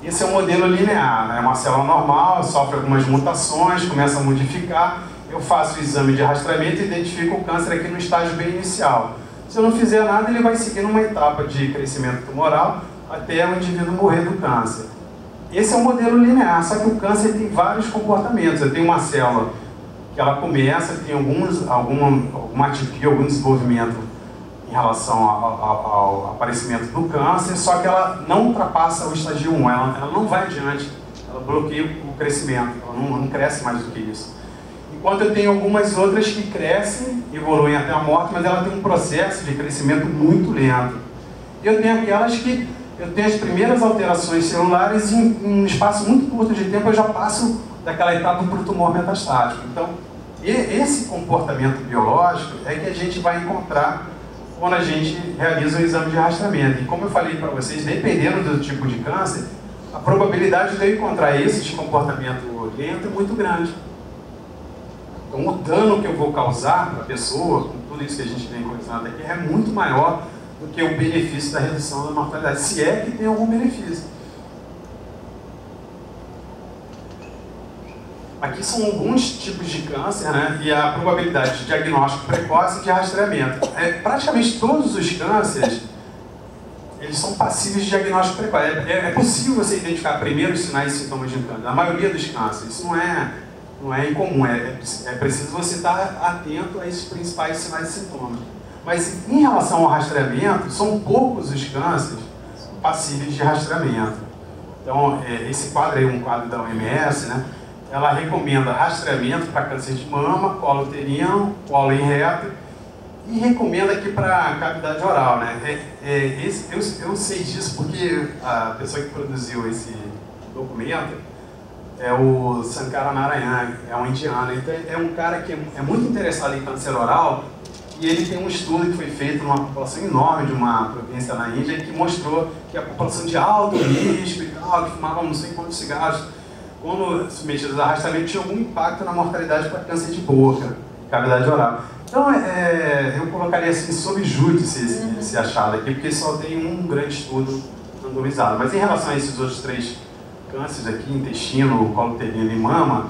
esse é um modelo linear, né? É uma célula normal, sofre algumas mutações, começa a modificar, eu faço o exame de rastreamento e identifico o câncer aqui no estágio bem inicial. Se eu não fizer nada, ele vai seguir numa etapa de crescimento tumoral até o indivíduo morrer do câncer. Esse é um modelo linear, só que o câncer tem vários comportamentos. Eu tenho uma célula que ela começa, tem alguma atipia, algum desenvolvimento em relação ao aparecimento do câncer, só que ela não ultrapassa o estágio 1, ela não vai adiante, ela bloqueia o crescimento, ela não cresce mais do que isso. Enquanto eu tenho algumas outras que crescem, evoluem até a morte, mas ela tem um processo de crescimento muito lento. E eu tenho aquelas que eu tenho as primeiras alterações celulares e em um espaço muito curto de tempo eu já passo daquela etapa para o tumor metastático. Então, esse comportamento biológico é que a gente vai encontrar quando a gente realiza o exame de rastreamento. E como eu falei para vocês, dependendo do tipo de câncer, a probabilidade de eu encontrar esse comportamento lento é muito grande. Então, o dano que eu vou causar para a pessoa, com tudo isso que a gente vem conversando aqui, é muito maior do que o benefício da redução da mortalidade, se é que tem algum benefício. Aqui são alguns tipos de câncer, né, e a probabilidade de diagnóstico precoce e de rastreamento. Praticamente todos os cânceres, eles são passíveis de diagnóstico precoce. É possível você identificar primeiros sinais e sintomas de câncer, na maioria dos cânceres. Isso não é incomum, é preciso você estar atento a esses principais sinais e sintomas. Mas em relação ao rastreamento, são poucos os cânceres passíveis de rastreamento. Então, esse quadro aí é um quadro da OMS, né? Ela recomenda rastreamento para câncer de mama, colo uterino, colo em reto, e recomenda aqui para cavidade oral, né? Eu sei disso porque a pessoa que produziu esse documento é o Sankara Narayan, é um indiano. Então, é um cara que é muito interessado em câncer oral. E ele tem um estudo que foi feito numa população enorme de uma província na Índia que mostrou que a população de alto risco e tal, que fumava não sei quantos cigarros, quando submetidos a rastreamento, tinha algum impacto na mortalidade para câncer de boca, cavidade oral. Então, eu colocaria assim, sob júdice esse achado aqui, porque só tem um grande estudo randomizado. Mas em relação a esses outros três cânceres aqui, intestino, colo uterino e mama,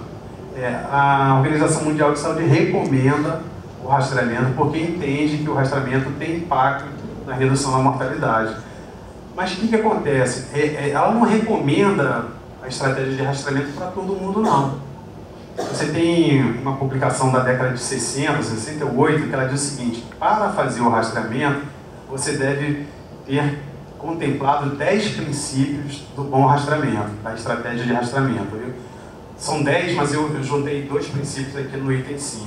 a Organização Mundial de Saúde recomenda o rastreamento porque entende que o rastreamento tem impacto na redução da mortalidade. Mas o que acontece? Ela não recomenda a estratégia de rastreamento para todo mundo, não. Você tem uma publicação da década de 60, 68, que ela diz o seguinte: para fazer o rastreamento, você deve ter contemplado 10 princípios do bom rastreamento, da estratégia de rastreamento. São 10, mas eu juntei 2 princípios aqui no item 5.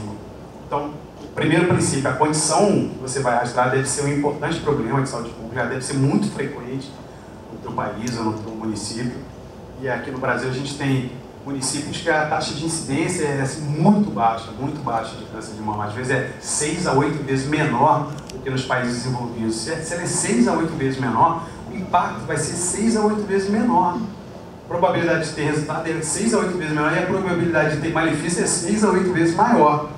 Então, o primeiro princípio, a condição que você vai rastrear deve ser um importante problema de saúde pública, deve ser muito frequente no teu país ou no teu município. E aqui no Brasil a gente tem municípios que a taxa de incidência é assim, muito baixa de câncer de mama. Às vezes é 6 a 8 vezes menor do que nos países desenvolvidos. Se ela é 6 a 8 vezes menor, o impacto vai ser 6 a 8 vezes menor. A probabilidade de ter resultado é 6 a 8 vezes menor e a probabilidade de ter malefício é 6 a 8 vezes maior.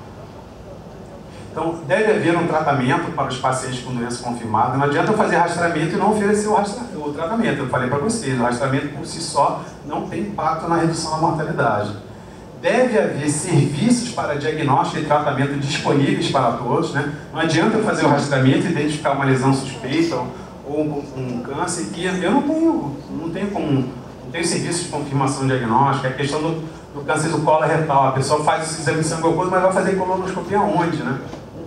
Então, deve haver um tratamento para os pacientes com doença confirmada. Não adianta eu fazer rastreamento e não oferecer o tratamento. Eu falei para vocês, o rastreamento por si só não tem impacto na redução da mortalidade. Deve haver serviços para diagnóstico e tratamento disponíveis para todos, né? Não adianta eu fazer o rastreamento e identificar uma lesão suspeita ou um câncer que eu não tenho serviço de confirmação diagnóstica. É a questão do câncer do colo retal. A pessoa faz esse exame de sangue oculto, mas vai fazer colonoscopia onde, né?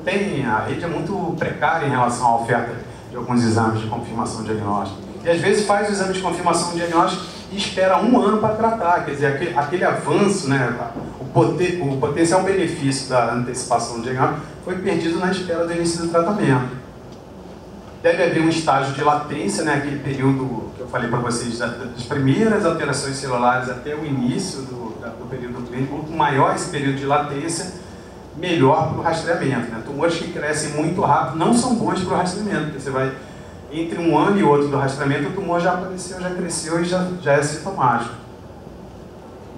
A rede é muito precária em relação à oferta de alguns exames de confirmação diagnóstica. E às vezes faz o exame de confirmação diagnóstica e espera 1 ano para tratar. Quer dizer, aquele avanço, né, o potencial benefício da antecipação do diagnóstico foi perdido na espera do início do tratamento. Deve haver um estágio de latência, né, aquele período que eu falei para vocês, das primeiras alterações celulares até o início do período clínico. Quanto maior esse período de latência, melhor para o rastreamento, né? Tumores que crescem muito rápido não são bons para o rastreamento, porque você vai, entre um ano e outro do rastreamento, o tumor já apareceu, já cresceu e já é sintomático.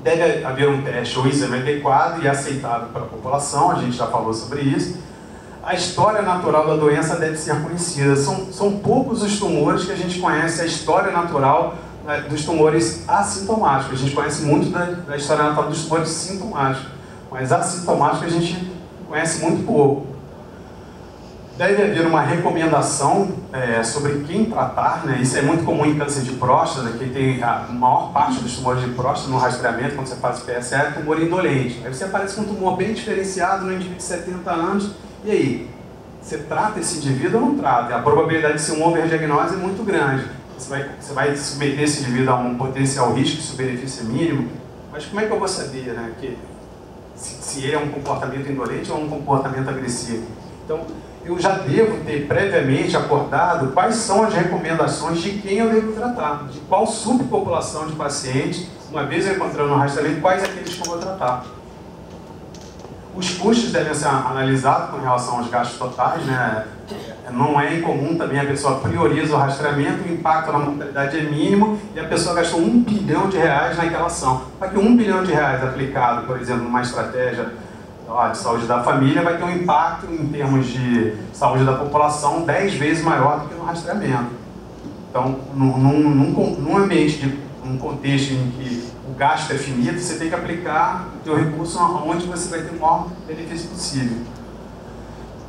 Deve haver um teste ou exame adequado e aceitável para a população, a gente já falou sobre isso. A história natural da doença deve ser conhecida. São poucos os tumores que a gente conhece a história natural, né, dos tumores assintomáticos. A gente conhece muito da história natural dos tumores sintomáticos, mas assintomáticos a gente conhece muito pouco. Deve haver uma recomendação sobre quem tratar, né? Isso é muito comum em câncer de próstata, que tem a maior parte dos tumores de próstata no rastreamento, quando você faz o PSA, é tumor indolente. Aí você aparece com um tumor bem diferenciado no indivíduo de 70 anos, e aí? Você trata esse indivíduo ou não trata? A probabilidade de ser um overdiagnose é muito grande. Você vai submeter esse indivíduo a um potencial risco se o benefício é mínimo, mas como é que eu vou saber, né, se ele é um comportamento indolente ou um comportamento agressivo? Então, eu já devo ter previamente acordado quais são as recomendações de quem eu devo tratar, de qual subpopulação de pacientes, uma vez eu encontrando no rastreamento, quais aqueles que eu vou tratar. Os custos devem ser analisados com relação aos gastos totais, né? Não é incomum também a pessoa prioriza o rastreamento, o impacto na mortalidade é mínimo e a pessoa gastou R$1 bilhão naquela ação. Para que R$1 bilhão aplicado, por exemplo, numa estratégia de saúde da família, vai ter um impacto em termos de saúde da população 10 vezes maior do que no rastreamento. Então, num ambiente num contexto em que o gasto é finito, você tem que aplicar o teu recurso onde você vai ter o maior benefício possível.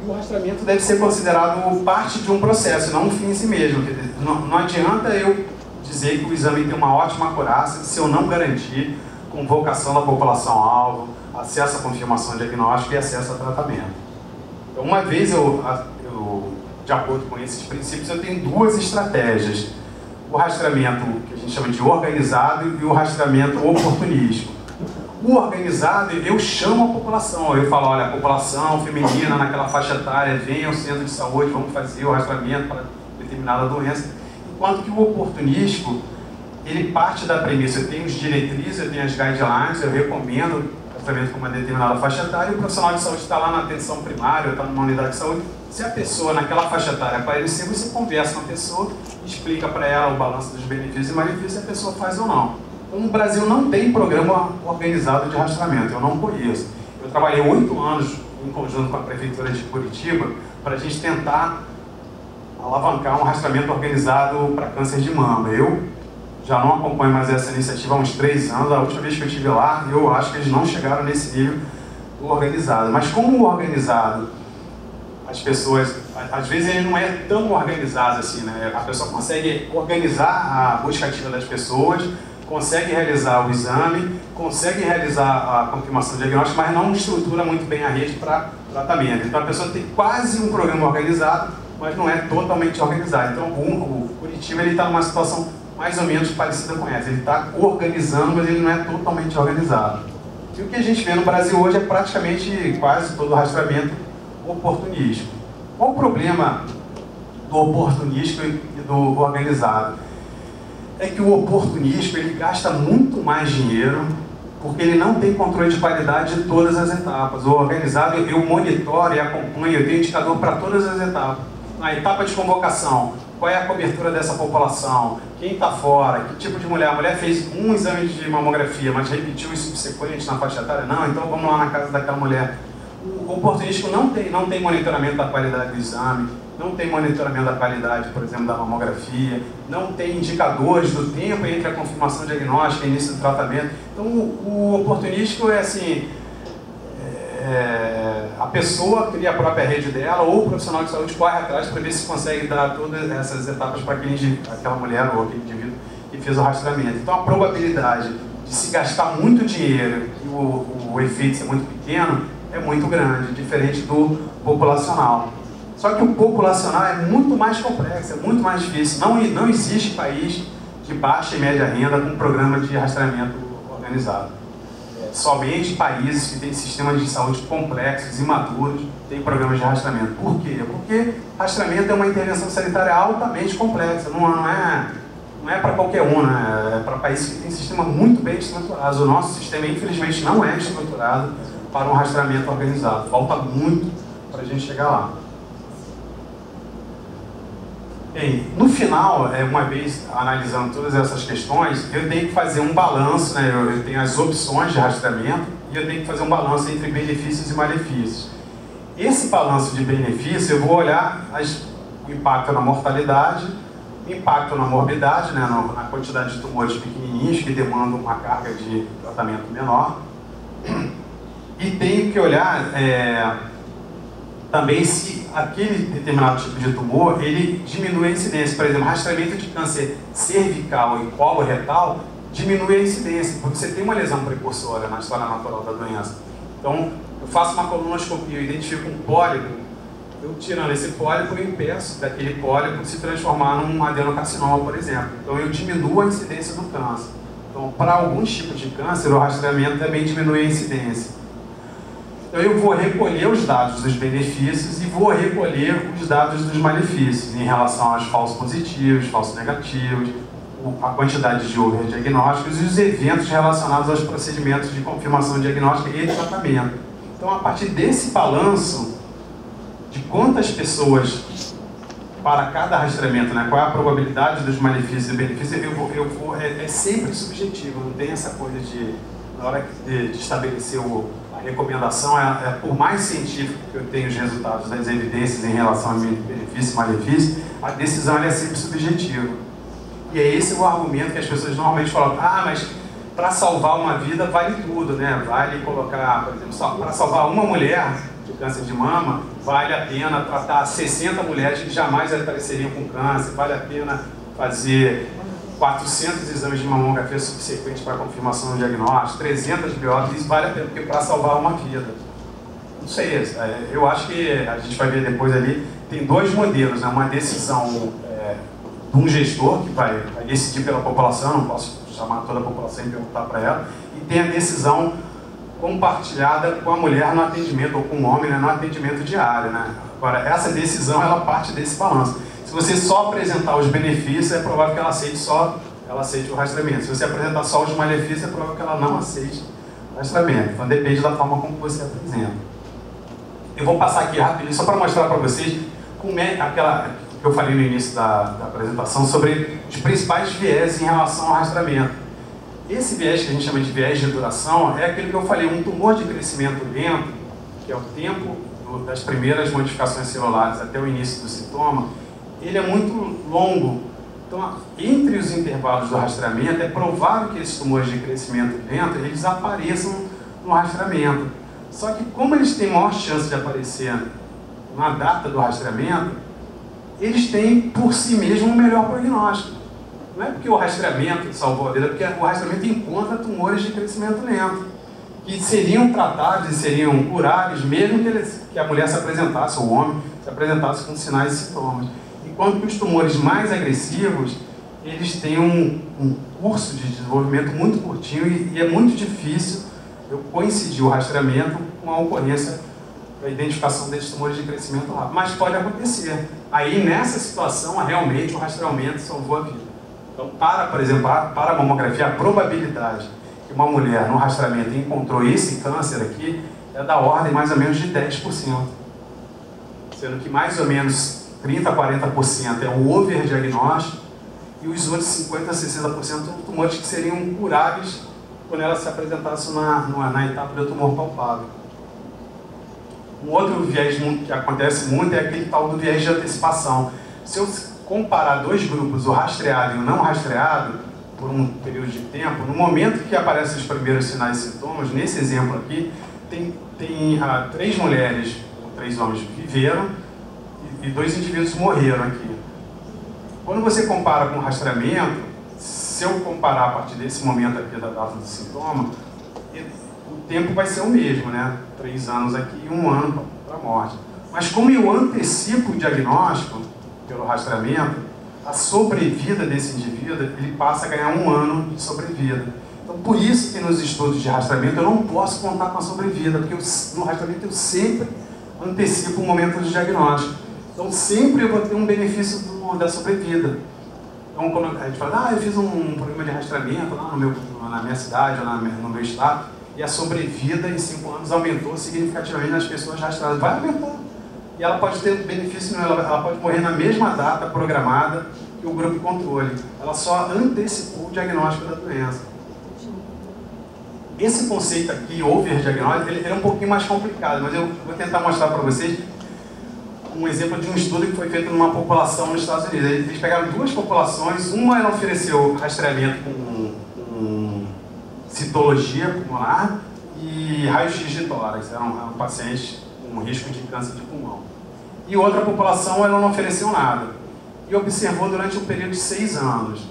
E o rastreamento deve ser considerado parte de um processo, não um fim em si mesmo. Não adianta eu dizer que o exame tem uma ótima acurácia se eu não garantir convocação da população-alvo, acesso à confirmação diagnóstica e acesso a tratamento. Então, uma vez de acordo com esses princípios, eu tenho 2 estratégias. O rastreamento que a gente chama de organizado e o rastreamento oportunístico. O organizado, eu chamo a população, eu falo, olha, a população feminina naquela faixa etária, vem ao centro de saúde, vamos fazer o rastreamento para determinada doença. Enquanto que o oportunístico, ele parte da premissa, eu tenho as diretrizes, eu tenho as guidelines, eu recomendo o tratamento com uma determinada faixa etária, e o profissional de saúde está lá na atenção primária, ou está numa unidade de saúde. Se a pessoa naquela faixa etária aparecer, você conversa com a pessoa, explica para ela o balanço dos benefícios e malefícios, se a pessoa faz ou não. Então, no Brasil não tem programa organizado de rastreamento, eu não conheço. Eu trabalhei 8 anos em conjunto com a Prefeitura de Curitiba para a gente tentar alavancar um rastreamento organizado para câncer de mama. Eu, já não acompanho mais essa iniciativa há uns 3 anos. A última vez que eu estive lá, eu acho que eles não chegaram nesse nível do organizado. Mas como o organizado, as pessoas, às vezes ele não é tão organizado assim, né? A pessoa consegue organizar a busca ativa das pessoas, consegue realizar o exame, consegue realizar a confirmação diagnóstica, mas não estrutura muito bem a rede para tratamento. Então a pessoa tem quase um programa organizado, mas não é totalmente organizado. Então o Curitiba está numa situação mais ou menos parecida com essa. Ele está organizando, mas ele não é totalmente organizado. E o que a gente vê no Brasil hoje é praticamente quase todo o rastreamento oportunístico. Qual o problema do oportunístico e do organizado? É que o oportunístico ele gasta muito mais dinheiro porque ele não tem controle de qualidade de todas as etapas. O organizado eu monitoro e acompanho, eu tenho indicador para todas as etapas. Na etapa de convocação, qual é a cobertura dessa população? Quem está fora? Que tipo de mulher? A mulher fez um exame de mamografia, mas repetiu os subsequentes na faixa etária? Não, então vamos lá na casa daquela mulher. O oportunístico não tem monitoramento da qualidade do exame, não tem monitoramento da qualidade, por exemplo, da mamografia, não tem indicadores do tempo entre a confirmação diagnóstica e início do tratamento. Então, o oportunístico é assim, a pessoa cria a própria rede dela ou o profissional de saúde corre atrás para ver se consegue dar todas essas etapas para aquela mulher ou aquele indivíduo que fez o rastreamento. Então, a probabilidade de se gastar muito dinheiro e o efeito ser muito pequeno é muito grande, diferente do populacional. Só que o populacional é muito mais complexo, é muito mais difícil. Não existe país de baixa e média renda com programa de rastreamento organizado. Somente países que têm sistemas de saúde complexos e maduros têm programas de rastreamento. Por quê? Porque rastreamento é uma intervenção sanitária altamente complexa, não é para qualquer um, né? É para países que têm sistemas muito bem estruturados. O nosso sistema, infelizmente, não é estruturado para um rastreamento organizado. Falta muito para a gente chegar lá. Bem, no final, uma vez analisando todas essas questões, eu tenho que fazer um balanço, né? Eu tenho as opções de rastreamento e eu tenho que fazer um balanço entre benefícios e malefícios. Esse balanço de benefício, eu vou olhar o impacto na mortalidade, o impacto na morbidade, né? Na quantidade de tumores pequenininhos que demandam uma carga de tratamento menor. E tenho que olhar também se aquele determinado tipo de tumor, ele diminui a incidência. Por exemplo, rastreamento de câncer cervical e coloretal diminui a incidência, porque você tem uma lesão precursora na história natural da doença. Então, eu faço uma colonoscopia, eu identifico um pólipo, eu tirando esse pólipo, eu impeço daquele pólipo se transformar num adenocarcinoma, por exemplo. Então, eu diminuo a incidência do câncer. Então, para alguns tipos de câncer, o rastreamento também diminui a incidência. Então, eu vou recolher os dados dos benefícios e vou recolher os dados dos malefícios em relação aos falsos positivos, falsos negativos, a quantidade de overdiagnósticos e os eventos relacionados aos procedimentos de confirmação diagnóstica e de tratamento. Então, a partir desse balanço de quantas pessoas para cada rastreamento, né, qual é a probabilidade dos malefícios e benefícios, é sempre subjetivo, não tem essa coisa de, na hora de estabelecer a recomendação, por mais científico que eu tenha os resultados das evidências em relação a benefício e malefício, a decisão é sempre subjetiva. E é esse o argumento que as pessoas normalmente falam, mas para salvar uma vida vale tudo, né? Vale colocar, por exemplo, para salvar uma mulher de câncer de mama, vale a pena tratar 60 mulheres que jamais apareceriam com câncer, vale a pena fazer 400 exames de mamografia subsequentes para confirmação do diagnóstico, 300 biópsias, isso vale a pena, porque para salvar uma vida. Não sei, eu acho que a gente vai ver depois ali, tem dois modelos, né? Uma decisão de um gestor que vai decidir pela população, não posso chamar toda a população e perguntar para ela, e tem a decisão compartilhada com a mulher no atendimento, ou com o homem, né, no atendimento diário, né? Agora, essa decisão, ela parte desse balanço. Se você só apresentar os benefícios, é provável que ela aceite o rastreamento. Se você apresentar só os malefícios, é provável que ela não aceite o rastreamento. Então, depende da forma como você apresenta. Eu vou passar aqui rapidinho, só para mostrar para vocês como é aquela que eu falei no início da apresentação, sobre os principais viés em relação ao rastreamento. Esse viés que a gente chama de viés de duração é aquele que eu falei, um tumor de crescimento lento, que é o tempo das primeiras modificações celulares até o início do sintoma, ele é muito longo Então, entre os intervalos do rastreamento, é provável que esses tumores de crescimento lento, eles apareçam no rastreamento. Só que como eles têm maior chance de aparecer na data do rastreamento, eles têm por si mesmo um melhor prognóstico. Não é porque o rastreamento salvou a vida, é porque o rastreamento encontra tumores de crescimento lento, que seriam tratados e seriam curáveis, mesmo que a mulher se apresentasse, ou o homem se apresentasse com sinais e sintomas. Enquanto que os tumores mais agressivos, eles têm um curso de desenvolvimento muito curtinho e é muito difícil eu coincidir o rastreamento com a ocorrência da identificação desses tumores de crescimento rápido. Mas pode acontecer. Aí, nessa situação, realmente o rastreamento salvou a vida. Então, por exemplo, para a mamografia, a probabilidade que uma mulher no rastreamento encontrou esse câncer aqui é da ordem mais ou menos de 10%. Sendo que mais ou menos 30% a 40% é o overdiagnóstico e os outros 50% a 60% são tumores que seriam curáveis quando ela se apresentasse na etapa do tumor palpável. Um outro viés que acontece muito é aquele tal do viés de antecipação. Se eu comparar dois grupos, o rastreado e o não rastreado, por um período de tempo, no momento que aparecem os primeiros sinais e sintomas, nesse exemplo aqui, tem 3 mulheres ou 3 homens viveram e 2 indivíduos morreram aqui. Quando você compara com o rastreamento, se eu comparar a partir desse momento aqui da data do sintoma, o tempo vai ser o mesmo, né? 3 anos aqui e 1 ano para a morte. Mas como eu antecipo o diagnóstico pelo rastreamento, a sobrevida desse indivíduo, ele passa a ganhar 1 ano de sobrevida. Então, por isso que nos estudos de rastreamento eu não posso contar com a sobrevida, porque no rastreamento eu sempre antecipo o momento do diagnóstico. Então, sempre eu vou ter um benefício da sobrevida. Então, quando a gente fala, eu fiz um programa de rastreamento lá na minha cidade, ou no meu estado, e a sobrevida em 5 anos aumentou significativamente nas pessoas rastreadas. Vai aumentar. E ela pode ter benefício, ela pode morrer na mesma data programada que o grupo controle. Ela só antecipou o diagnóstico da doença. Esse conceito aqui, overdiagnóstico, ele é um pouquinho mais complicado, mas eu vou tentar mostrar para vocês um exemplo de um estudo que foi feito numa população nos Estados Unidos. Eles pegaram 2 populações, uma ela ofereceu rastreamento com citologia pulmonar e raio-x de tórax, eram pacientes com risco de câncer de pulmão. E outra população ela não ofereceu nada. E observou durante um período de 6 anos.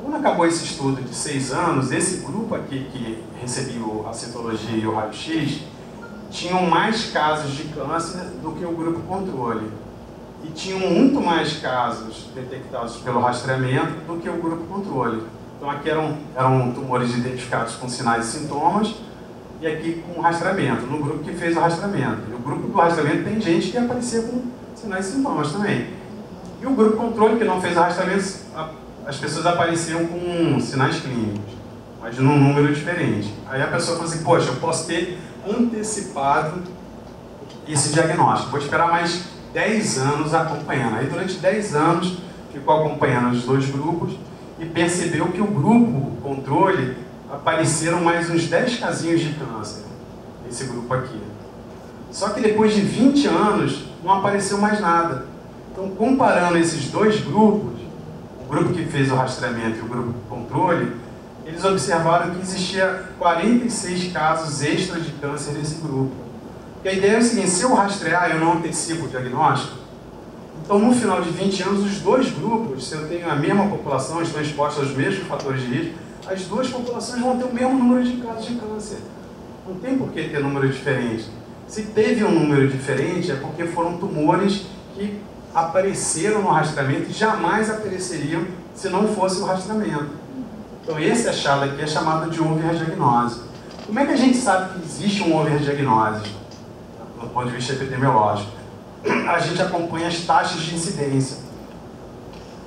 Quando acabou esse estudo de 6 anos, esse grupo aqui que recebeu a citologia e o raio-x tinham mais casos de câncer do que o grupo controle. E tinham muito mais casos detectados pelo rastreamento do que o grupo controle. Então aqui eram tumores identificados com sinais e sintomas, e aqui com rastreamento, no grupo que fez o rastreamento. E o grupo do rastreamento tem gente que aparecia com sinais e sintomas também. E o grupo controle, que não fez o rastreamento, as pessoas apareciam com sinais clínicos, mas num número diferente. Aí a pessoa falou assim, poxa, eu posso ter antecipado esse diagnóstico, vou esperar mais 10 anos acompanhando. Aí durante 10 anos ficou acompanhando os 2 grupos e percebeu que o grupo controle apareceram mais uns 10 casinhos de câncer, esse grupo aqui. Só que depois de 20 anos não apareceu mais nada. Então, comparando esses 2 grupos, o grupo que fez o rastreamento e o grupo controle, eles observaram que existia 46 casos extras de câncer nesse grupo. E a ideia é o seguinte, se eu rastrear, eu não antecipo o diagnóstico. Então, no final de 20 anos, os 2 grupos, se eu tenho a mesma população, estão expostos aos mesmos fatores de risco, as 2 populações vão ter o mesmo número de casos de câncer. Não tem por que ter número diferente. Se teve um número diferente, é porque foram tumores que apareceram no rastreamento e jamais apareceriam se não fosse o rastreamento. Então esse achado aqui é chamado de overdiagnose. Como é que a gente sabe que existe um overdiagnose, do ponto de vista epidemiológico? A gente acompanha as taxas de incidência.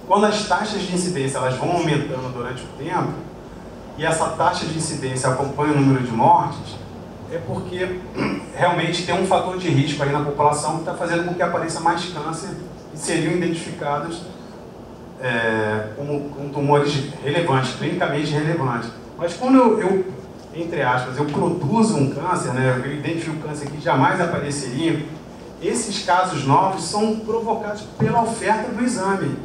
Quando as taxas de incidência elas vão aumentando durante o tempo, e essa taxa de incidência acompanha o número de mortes, é porque realmente tem um fator de risco aí na população que está fazendo com que apareça mais câncer e seriam identificados como tumores relevantes, clinicamente relevantes. Mas quando eu entre aspas, eu produzo um câncer, né, eu identifico câncer que jamais apareceria, esses casos novos são provocados pela oferta do exame.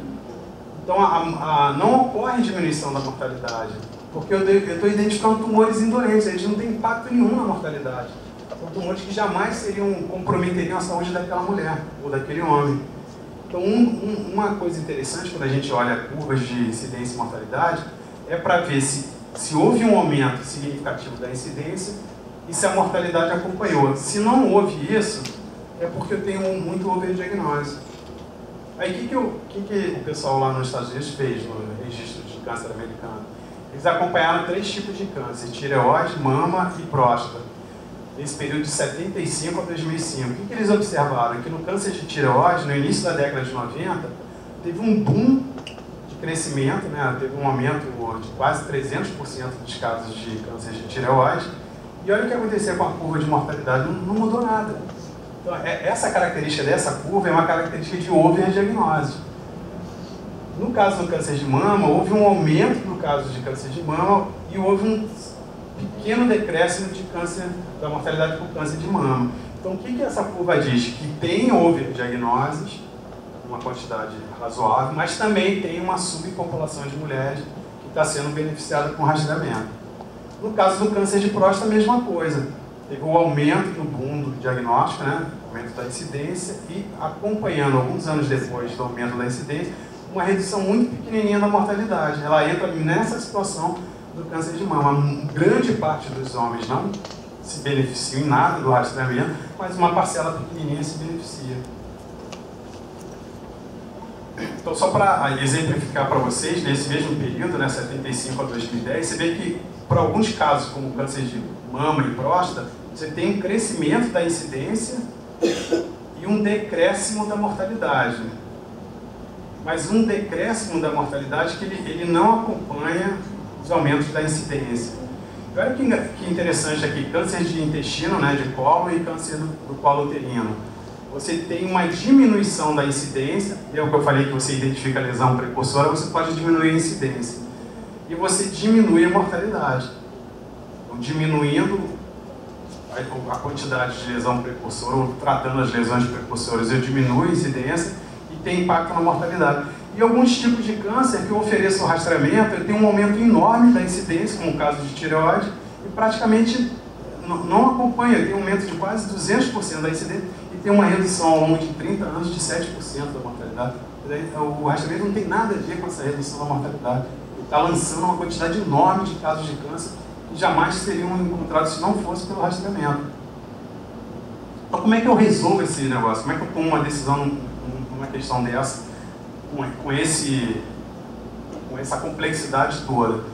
Então, não ocorre diminuição da mortalidade, porque eu estou identificando tumores indolentes, eles não têm impacto nenhum na mortalidade. São tumores que jamais comprometeriam a saúde daquela mulher ou daquele homem. Então, uma coisa interessante quando a gente olha curvas de incidência e mortalidade é para ver se houve um aumento significativo da incidência e se a mortalidade acompanhou. Se não houve isso, é porque eu tenho muito overdiagnose. Aí o que o pessoal lá nos Estados Unidos fez no registro de câncer americano? Eles acompanharam 3 tipos de câncer: tireoide, mama e próstata, nesse período de 75 a 2005. O que eles observaram? Que no câncer de tireoide, no início da década de 90, teve um boom de crescimento, né? Teve um aumento de quase 300% dos casos de câncer de tireoide. E olha o que aconteceu com a curva de mortalidade, não mudou nada. Então, essa característica dessa curva é uma característica de overdiagnose. No caso do câncer de mama, houve um aumento no caso de câncer de mama e houve um pequeno decréscimo de câncer, da mortalidade por câncer de mama. Então, o que essa curva diz? Que tem overdiagnoses, uma quantidade razoável, mas também tem uma subpopulação de mulheres que está sendo beneficiada com rastreamento. No caso do câncer de próstata, a mesma coisa. Teve um aumento no boom do diagnóstico, né? Aumento da incidência e, acompanhando alguns anos depois do aumento da incidência, uma redução muito pequenininha da mortalidade. Ela entra nessa situação do câncer de mama. Grande parte dos homens não se beneficiam em nada do rastreamento, mas uma parcela pequenininha se beneficia. Então, só para exemplificar para vocês, nesse mesmo período, né, 75 a 2010, você vê que, para alguns casos, como câncer de mama e próstata, você tem um crescimento da incidência e um decréscimo da mortalidade. Mas um decréscimo da mortalidade que ele não acompanha os aumentos da incidência. Olha que interessante aqui, câncer de intestino, né, de colo e câncer do colo uterino. Você tem uma diminuição da incidência, é o que eu falei que você identifica a lesão precursora, você pode diminuir a incidência. E você diminui a mortalidade. Então, diminuindo a quantidade de lesão precursora, ou tratando as lesões precursoras, eu diminuo a incidência e tem impacto na mortalidade. E alguns tipos de câncer que eu ofereço o rastreamento, eu tenho um aumento enorme da incidência, como o caso de tireoide, e praticamente não acompanha, tem um aumento de quase 200% da incidência, e tem uma redução ao longo de 30 anos de 7% da mortalidade. O rastreamento não tem nada a ver com essa redução da mortalidade. Ele está lançando uma quantidade enorme de casos de câncer que jamais seriam encontrados se não fosse pelo rastreamento. Então, como é que eu resolvo esse negócio? Como é que eu tomo uma decisão numa questão dessa, com essa complexidade toda?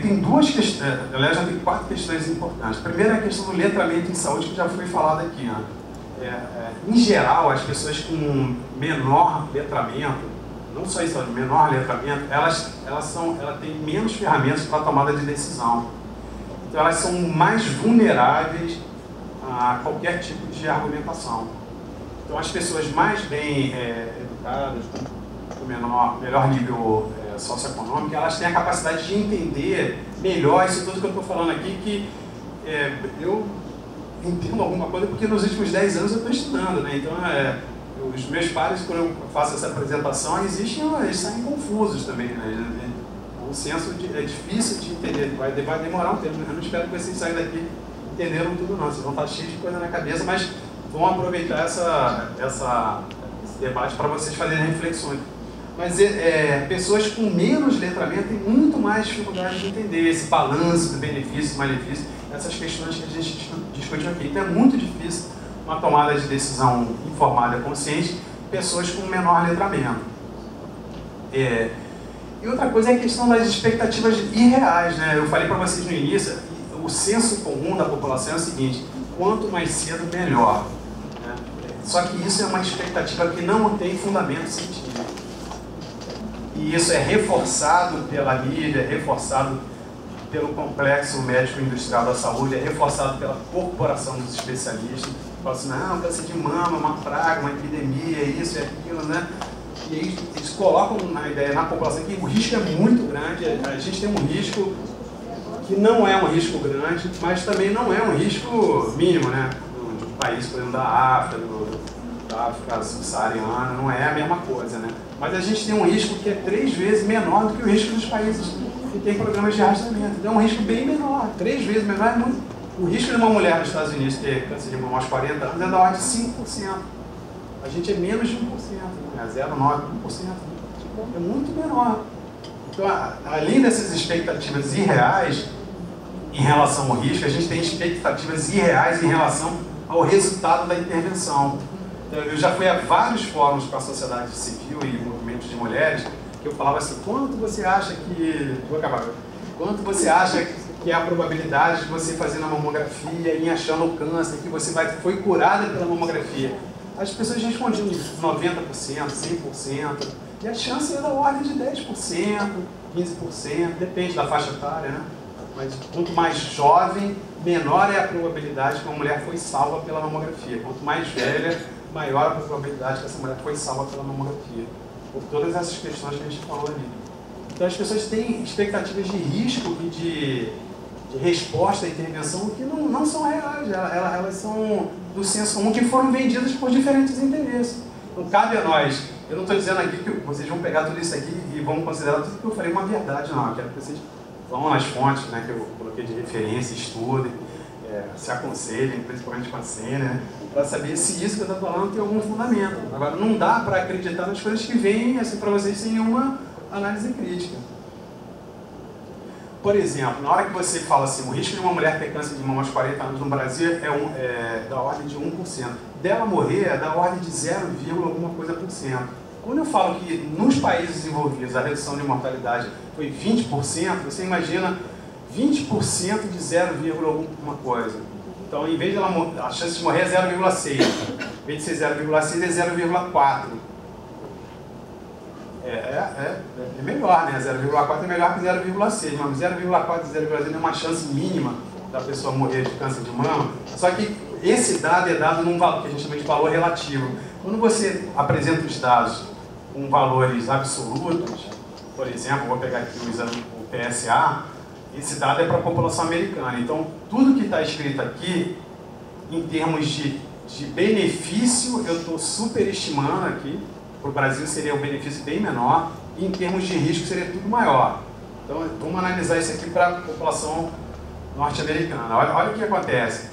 Tem duas questões, aliás, já tem 4 questões importantes. A primeira é a questão do letramento em saúde, que já foi falada aqui. Em geral, as pessoas com menor letramento, não só isso, menor letramento, elas têm menos ferramentas para a tomada de decisão. Então, elas são mais vulneráveis a qualquer tipo de argumentação. Então, as pessoas mais bem educadas, com melhor nível socioeconômico, elas têm a capacidade de entender melhor isso tudo que eu estou falando aqui, que eu entendo alguma coisa porque nos últimos 10 anos eu estou estudando, né? Então, os meus pares, quando eu faço essa apresentação, eles saem confusos também, né? O senso é difícil de entender, vai demorar um tempo. Eu não espero que vocês saiam daqui entendendo tudo não, vocês vão estar cheios de coisa na cabeça, mas vão aproveitar esse debate para vocês fazerem reflexões. Mas pessoas com menos letramento têm muito mais dificuldade de entender esse balanço do benefício e malefício, essas questões que a gente discutiu aqui. Então é muito difícil uma tomada de decisão informada, consciente, pessoas com menor letramento. E outra coisa é a questão das expectativas irreais, né? Eu falei para vocês no início, o senso comum da população é o seguinte: quanto mais cedo, melhor. Né? Só que isso é uma expectativa que não tem fundamento científico. E isso é reforçado pela mídia, é reforçado pelo complexo médico-industrial da saúde, é reforçado pela corporação dos especialistas. Fala assim, não, câncer de mama, uma praga, uma epidemia, isso e aquilo, né? E aí eles colocam na ideia na população que o risco é muito grande, a gente tem um risco que não é um risco grande, mas também não é um risco mínimo, né? De um país, por exemplo, da África, da África subsaariana, não é a mesma coisa, né? Mas a gente tem um risco que é 3 vezes menor do que o risco dos países que têm programas de rastreamento. Então é um risco bem menor, 3 vezes menor é muito. O risco de uma mulher nos Estados Unidos ter câncer de mama aos 40 anos é da ordem de 5%. A gente é menos de 1%, né? 0,9%, 1%. É muito menor. Então, além dessas expectativas irreais em relação ao risco, a gente tem expectativas irreais em relação ao resultado da intervenção. Então, eu já fui a vários fóruns com a sociedade civil e movimentos de mulheres que eu falava assim, quanto você acha que... Vou acabar. Quanto você acha que é a probabilidade de você fazer na mamografia e achando o câncer, que você foi curada pela mamografia? As pessoas respondiam 90%, 100%, e a chance é da ordem de 10%, 15%, depende da faixa etária, né? Mas quanto mais jovem, menor é a probabilidade que uma mulher foi salva pela mamografia. Quanto mais velha, maior a probabilidade que essa mulher foi salva pela mamografia. Por todas essas questões que a gente falou ali. Então as pessoas têm expectativas de risco e de resposta à intervenção que não são reais, elas são do senso comum, que foram vendidas por diferentes interesses. Então cabe a nós, eu não estou dizendo aqui que vocês vão pegar tudo isso aqui e vão considerar tudo que eu falei uma verdade, não. Eu quero que vocês vão nas fontes, né, que eu coloquei de referência, estudem, se aconselhem, principalmente com a CENA, né, para saber se isso que eu estou falando tem algum fundamento. Agora, não dá para acreditar nas coisas que vêm assim, para vocês sem nenhuma análise crítica. Por exemplo, na hora que você fala assim, o risco de uma mulher ter câncer de mama aos 40 anos no Brasil é da ordem de 1%. Dela morrer é da ordem de 0, alguma coisa por cento. Quando eu falo que nos países desenvolvidos a redução de mortalidade foi 20%, você imagina 20% de 0, alguma coisa. Então, em vez de a chance de morrer é 0,6. Em vez de ser 0,6 é 0,4. É melhor, né? 0,4 é melhor que 0,6, mas 0,4 e 0,6 é uma chance mínima da pessoa morrer de câncer de mama. Só que esse dado é dado num valor que a gente chama de valor relativo. Quando você apresenta os dados com valores absolutos, por exemplo, vou pegar aqui o PSA, esse dado é para a população americana. Então, tudo que está escrito aqui, em termos de benefício, eu estou superestimando aqui. Para o Brasil seria um benefício bem menor, e em termos de risco seria tudo maior. Então, vamos analisar isso aqui para a população norte-americana. Olha o que acontece.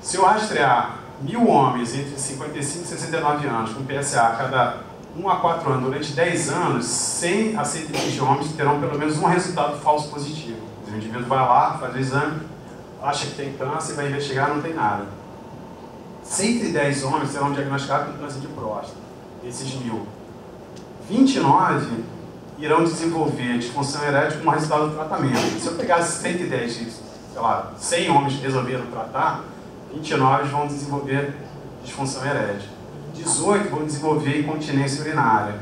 Se eu rastrear 1.000 homens entre 55 e 69 anos com PSA a cada 1 a 4 anos durante 10 anos, 100 a 120 de homens terão pelo menos um resultado falso positivo. O indivíduo vai lá, faz o exame, acha que tem câncer, vai investigar, não tem nada. 110 homens serão diagnosticados com câncer de próstata. Esses 1.000. 29 irão desenvolver disfunção erétil como resultado do tratamento. Se eu pegasse 110, sei lá, 100 homens que resolveram tratar, 29 vão desenvolver disfunção erétil. 18 vão desenvolver incontinência urinária.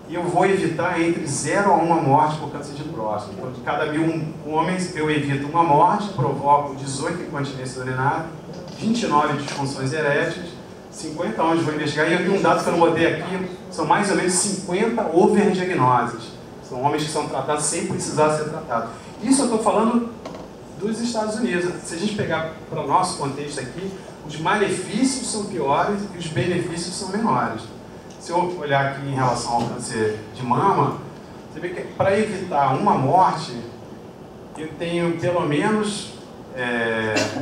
E eu vou evitar entre 0 a 1 morte por câncer de próstata. Então, de cada 1.000 homens, eu evito uma morte, provoco 18 incontinência urinária, 29 disfunções eréteis, 50 homens vão investigar, e eu vi um dado que eu não botei aqui, são mais ou menos 50 overdiagnoses. São homens que são tratados sem precisar ser tratados. Isso eu estou falando dos Estados Unidos. Se a gente pegar para o nosso contexto aqui, os malefícios são piores e os benefícios são menores. Se eu olhar aqui em relação ao câncer de mama, você vê que para evitar uma morte, eu tenho pelo menos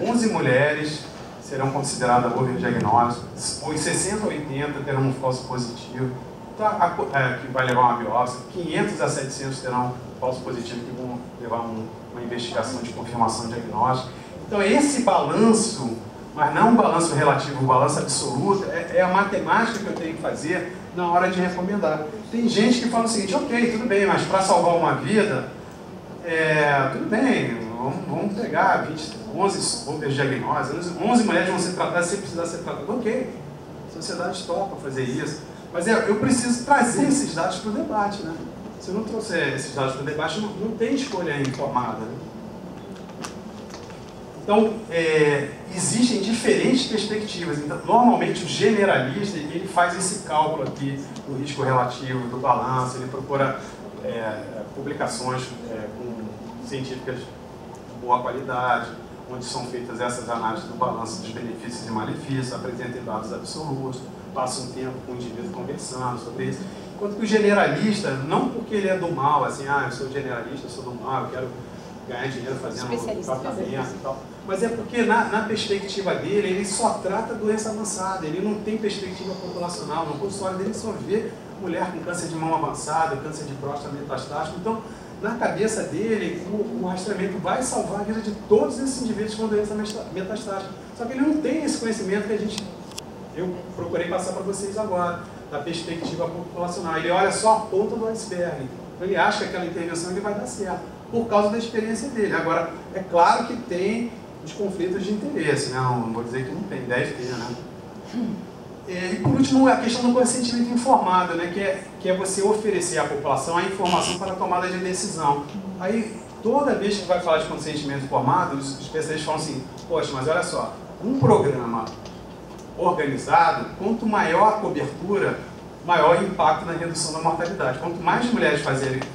11 mulheres serão consideradas overdiagnósticas, os 60 a 80 terão um falso positivo, que vai levar uma biópsia, 500 a 700 terão falso positivo, que vão levar uma investigação de confirmação diagnóstica. Então esse balanço, mas não um balanço relativo, um balanço absoluto, é a matemática que eu tenho que fazer na hora de recomendar. Tem gente que fala o seguinte, ok, tudo bem, mas para salvar uma vida, tudo bem, vamos pegar 11 overdiagnoses, 11 mulheres vão ser tratadas sem precisar ser tratadas. Ok, a sociedade topa fazer isso. Mas eu preciso trazer esses dados para o debate, né? Se eu não trouxer esses dados para o debate, não tem escolha informada, né? Então, existem diferentes perspectivas. Então, normalmente, o generalista ele faz esse cálculo aqui do risco relativo, do balanço, ele procura publicações científicas de boa qualidade, onde são feitas essas análises do balanço dos benefícios e malefícios, apresentem dados absolutos, passa um tempo com o indivíduo conversando sobre isso. Enquanto que o generalista, não porque ele é do mal, assim, eu sou generalista, eu sou do mal, eu quero ganhar dinheiro fazendo tratamento e tal, mas é porque na perspectiva dele, ele só trata doença avançada, ele não tem perspectiva populacional, no consultório dele só vê mulher com câncer de mão avançado, câncer de próstata metastático. Então, na cabeça dele, o rastreamento vai salvar a vida de todos esses indivíduos com doença metastática. Só que ele não tem esse conhecimento que eu procurei passar para vocês agora, da perspectiva populacional. Ele olha só a ponta do iceberg. Ele acha que aquela intervenção ele vai dar certo, por causa da experiência dele. Agora, é claro que tem os conflitos de interesse, né? Não vou dizer que não tem, deve ter, né? E por último, a questão do consentimento informado, né? que é você oferecer à população a informação para a tomada de decisão. Aí, toda vez que vai falar de consentimento informado, os especialistas falam assim, poxa, mas olha só, um programa organizado, quanto maior a cobertura, maior o impacto na redução da mortalidade. Quanto mais mulheres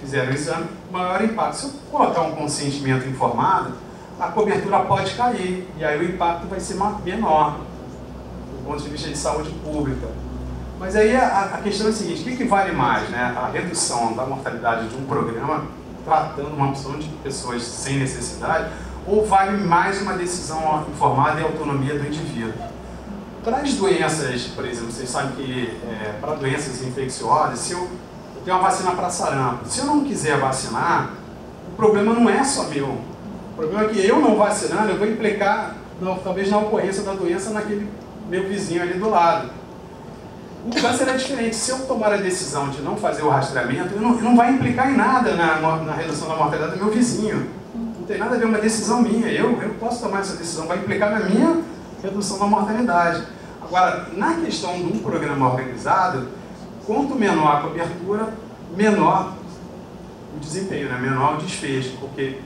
fizeram o exame, maior o impacto. Se eu colocar um consentimento informado, a cobertura pode cair, e aí o impacto vai ser menor, do ponto de vista de saúde pública. Mas aí a questão é a seguinte, o que vale mais, né? A redução da mortalidade de um programa tratando uma opção de pessoas sem necessidade, ou vale mais uma decisão informada e autonomia do indivíduo? Para as doenças, por exemplo, vocês sabem que para doenças infecciosas, se eu tenho uma vacina para sarampo, se eu não quiser vacinar, o problema não é só meu. O problema é que eu não vacinando, eu vou implicar, talvez, na ocorrência da doença naquele meu vizinho ali do lado. O câncer é diferente. Se eu tomar a decisão de não fazer o rastreamento, não vai implicar em nada na redução da mortalidade do meu vizinho. Não tem nada a ver, uma decisão minha. Eu posso tomar essa decisão, vai implicar na minha redução da mortalidade. Agora, na questão de um programa organizado, quanto menor a cobertura, menor o desempenho, né? Menor o desfecho, porque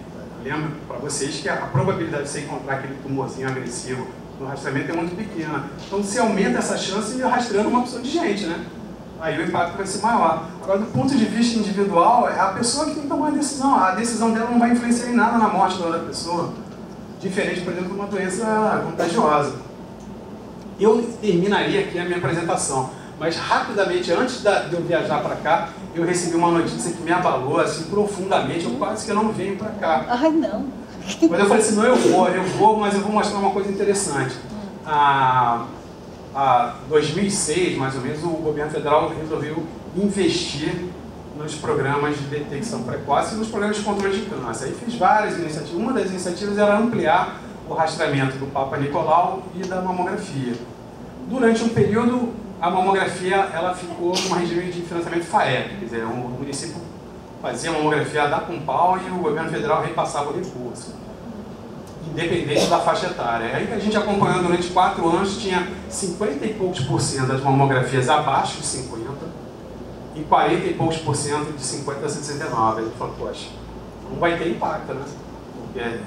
lembro para vocês que a probabilidade de você encontrar aquele tumorzinho agressivo no rastreamento é muito pequena. Então, se aumenta essa chance rastreando uma opção de gente, né? Aí o impacto vai ser maior. Agora, do ponto de vista individual, é a pessoa que tem que tomar a decisão. A decisão dela não vai influenciar em nada na morte da outra pessoa. Diferente, por exemplo, de uma doença contagiosa. Eu terminaria aqui a minha apresentação, mas rapidamente, antes de eu viajar para cá, eu recebi uma notícia que me abalou assim, profundamente, eu quase que não venho para cá. Ai, não. Mas eu falei assim, não, eu vou, mas eu vou mostrar uma coisa interessante. Há 2006, mais ou menos, o governo federal resolveu investir nos programas de detecção precoce e nos programas de controle de câncer. Aí fiz várias iniciativas. Uma das iniciativas era ampliar o rastreamento do Papa Nicolau e da mamografia. Durante um período, a mamografia ela ficou num regime de financiamento FAEP, quer dizer, o município fazia a mamografia a dar com pau e o governo federal repassava o recurso, independente da faixa etária. Aí a gente acompanhou durante 4 anos, tinha 50 e poucos % das mamografias abaixo de 50 e 40 e poucos % de 50 a 69. A gente falou, poxa, não vai ter impacto, né? Porque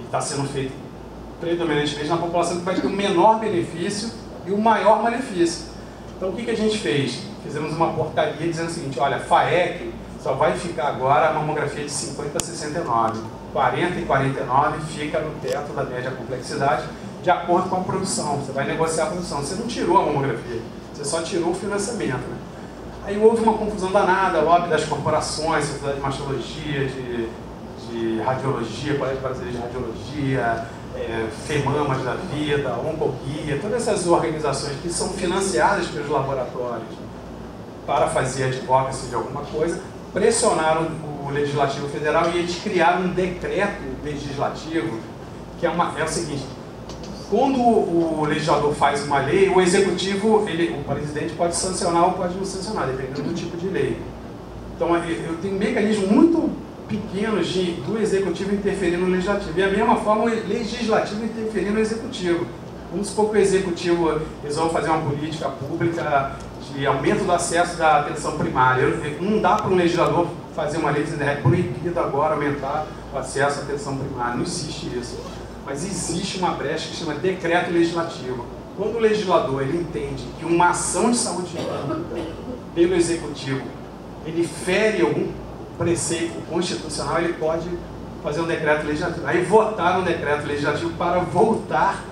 está sendo feito predominantemente na população que vai ter o menor benefício e o maior malefício. Então o que a gente fez? Fizemos uma portaria dizendo o seguinte, olha, FAEC só vai ficar agora a mamografia de 50 a 69. 40 e 49 fica no teto da média complexidade de acordo com a produção. Você vai negociar a produção. Você não tirou a mamografia, você só tirou o financiamento, né? Aí houve uma confusão danada, lobby das corporações, Sociedade de Mastologia, de Radiologia, Colégio Brasileiro de Radiologia, FEMAMAS da Vida, Oncoguia, todas essas organizações que são financiadas pelos laboratórios para fazer advocacy de alguma coisa, pressionaram o Legislativo Federal e eles criaram um decreto legislativo que é o seguinte, quando o legislador faz uma lei, o executivo, o presidente pode sancionar ou pode não sancionar, dependendo do tipo de lei. Então eu tenho mecanismos muito pequenos do executivo interferir no legislativo. E a mesma forma o legislativo interferir no executivo. Vamos supor que o executivo resolve fazer uma política pública de aumento do acesso da atenção primária. Não dá para um legislador fazer uma lei dizendo que é proibido agora aumentar o acesso à atenção primária. Não existe isso. Mas existe uma brecha que se chama decreto legislativo. Quando o legislador ele entende que uma ação de saúde pública pelo executivo ele fere algum preceito constitucional, ele pode fazer um decreto legislativo. Aí votaram um decreto legislativo para voltar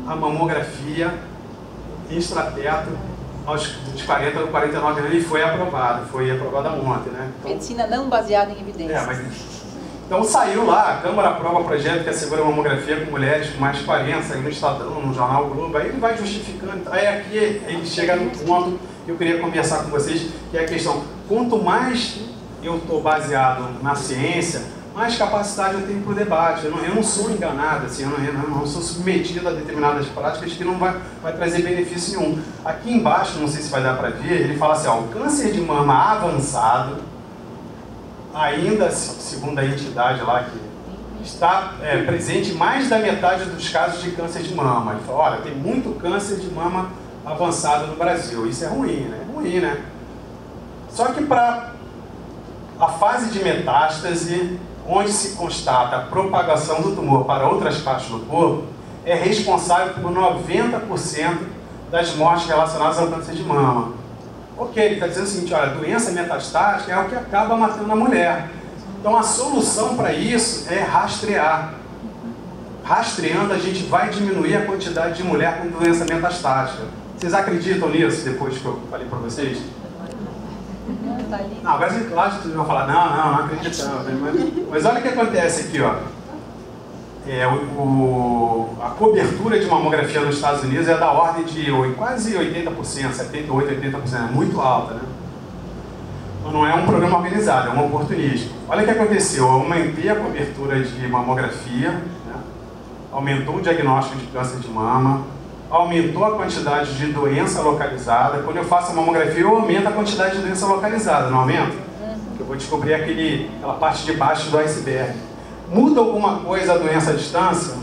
a mamografia extrateto dos 40 ou 49 anos, e foi aprovada ontem, né? Então, medicina não baseada em evidências. Então saiu lá, a Câmara aprova projeto que assegura a mamografia com mulheres com mais de 40, saiu no Estadão, no Jornal Globo, aí ele vai justificando. Aí aqui ele chega no ponto que eu queria conversar com vocês, que é a questão, quanto mais eu estou baseado na ciência, mais capacidade eu tenho para o debate. Eu não sou enganado, assim, eu não sou submetido a determinadas práticas que não vai trazer benefício nenhum. Aqui embaixo, não sei se vai dar para ver, ele fala assim, ó, o câncer de mama avançado, ainda, segundo a entidade lá, que está presente em mais da metade dos casos de câncer de mama. Ele fala, olha, tem muito câncer de mama avançado no Brasil. Isso é ruim, né? É ruim, né? Só que para a fase de metástase, onde se constata a propagação do tumor para outras partes do corpo, é responsável por 90% das mortes relacionadas ao câncer de mama. Ok, ele está dizendo o seguinte, olha, a doença metastática é o que acaba matando a mulher. Então a solução para isso é rastrear. Rastreando a gente vai diminuir a quantidade de mulher com doença metastática. Vocês acreditam nisso, depois que eu falei para vocês? Não, agora vocês vão falar, não acreditamos. Mas olha o que acontece aqui, ó. A cobertura de mamografia nos Estados Unidos é da ordem de quase 80%, 78%, 80%, é muito alta, né? Então não é um programa organizado, é um oportunismo. Olha o que aconteceu, eu aumentei a cobertura de mamografia, né? Aumentou o diagnóstico de câncer de mama, aumentou a quantidade de doença localizada. Quando eu faço a mamografia, eu aumento a quantidade de doença localizada, não aumenta? Eu vou descobrir aquela parte de baixo do iceberg. Muda alguma coisa a doença à distância?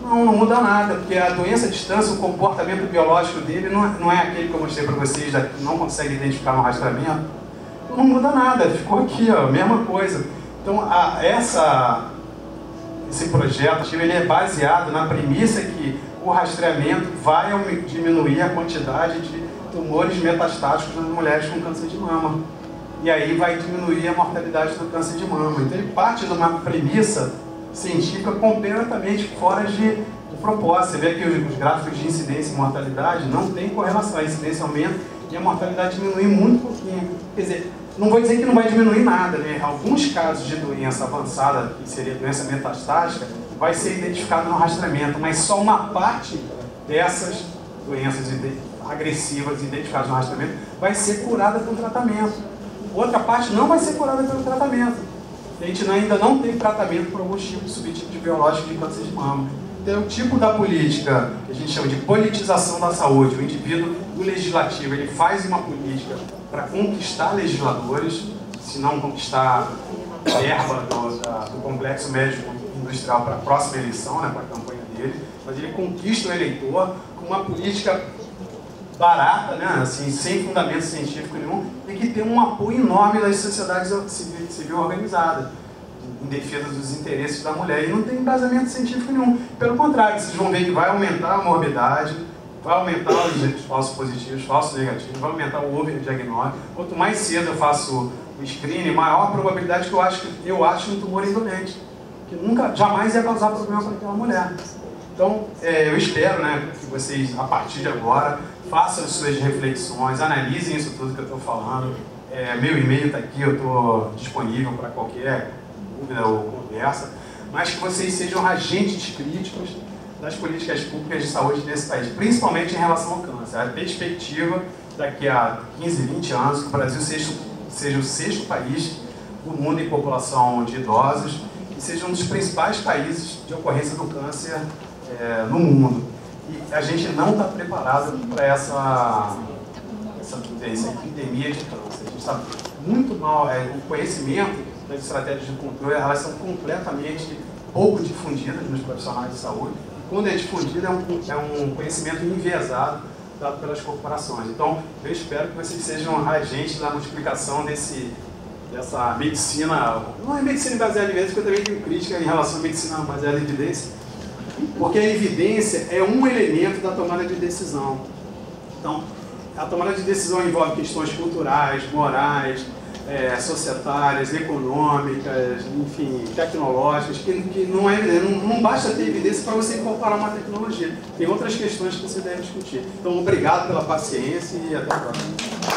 Não muda nada, porque a doença à distância, o comportamento biológico dele não é aquele que eu mostrei para vocês, que não consegue identificar no rastreamento. Não muda nada, ficou aqui, ó, mesma coisa. Então, esse projeto ele é baseado na premissa que o rastreamento vai diminuir a quantidade de tumores metastáticos nas mulheres com câncer de mama. E aí vai diminuir a mortalidade do câncer de mama. Então ele parte de uma premissa científica completamente fora de propósito. Você vê aqui os gráficos de incidência e mortalidade, não tem correlação. A incidência aumenta e a mortalidade diminui muito pouquinho. Quer dizer, não vou dizer que não vai diminuir nada, né? Alguns casos de doença avançada, que seria doença metastática, vai ser identificado no rastreamento, mas só uma parte dessas doenças agressivas identificadas no rastreamento vai ser curada pelo tratamento. Outra parte não vai ser curada pelo tratamento. A gente ainda não tem tratamento para alguns tipos, subtipos de biológico de câncer de mama. Então, o tipo da política que a gente chama de politização da saúde, o indivíduo, o legislativo, ele faz uma política para conquistar legisladores, se não conquistar verba do complexo médico industrial para a próxima eleição, né, para a campanha dele, mas ele conquista o eleitor com uma política barata, né, assim, sem fundamento científico nenhum, e que tem um apoio enorme das sociedades civil organizadas, em defesa dos interesses da mulher, e não tem embasamento científico nenhum. Pelo contrário, vocês vão ver que vai aumentar a morbidade, vai aumentar os falsos positivos, falsos negativos, vai aumentar o overdiagnóstico. Quanto mais cedo eu faço o screening, maior a probabilidade que eu acho um tumor indolente, que jamais ia causar problema para aquela mulher. Então, eu espero, né, que vocês, a partir de agora, façam as suas reflexões, analisem isso tudo que eu estou falando. Meu e-mail está aqui, eu estou disponível para qualquer dúvida ou conversa, mas que vocês sejam agentes críticos das políticas públicas de saúde nesse país, principalmente em relação ao câncer. A perspectiva, daqui a 15, 20 anos, que o Brasil seja o 6º país do mundo em população de idosos e seja um dos principais países de ocorrência do câncer no mundo. E a gente não está preparado para essa epidemia de câncer. A gente está muito mal, o conhecimento das estratégias de controle, elas são completamente pouco difundidas nos profissionais de saúde. E quando é difundido, é um conhecimento enviesado dado pelas corporações. Então, eu espero que vocês sejam agentes na multiplicação dessa medicina, não é medicina baseada em evidência, porque eu também tenho crítica em relação à medicina baseada em evidência, porque a evidência é um elemento da tomada de decisão. Então, a tomada de decisão envolve questões culturais, morais, societárias, econômicas, enfim, tecnológicas, que não basta ter evidência para você incorporar uma tecnologia. Tem outras questões que você deve discutir. Então, obrigado pela paciência e até a próxima.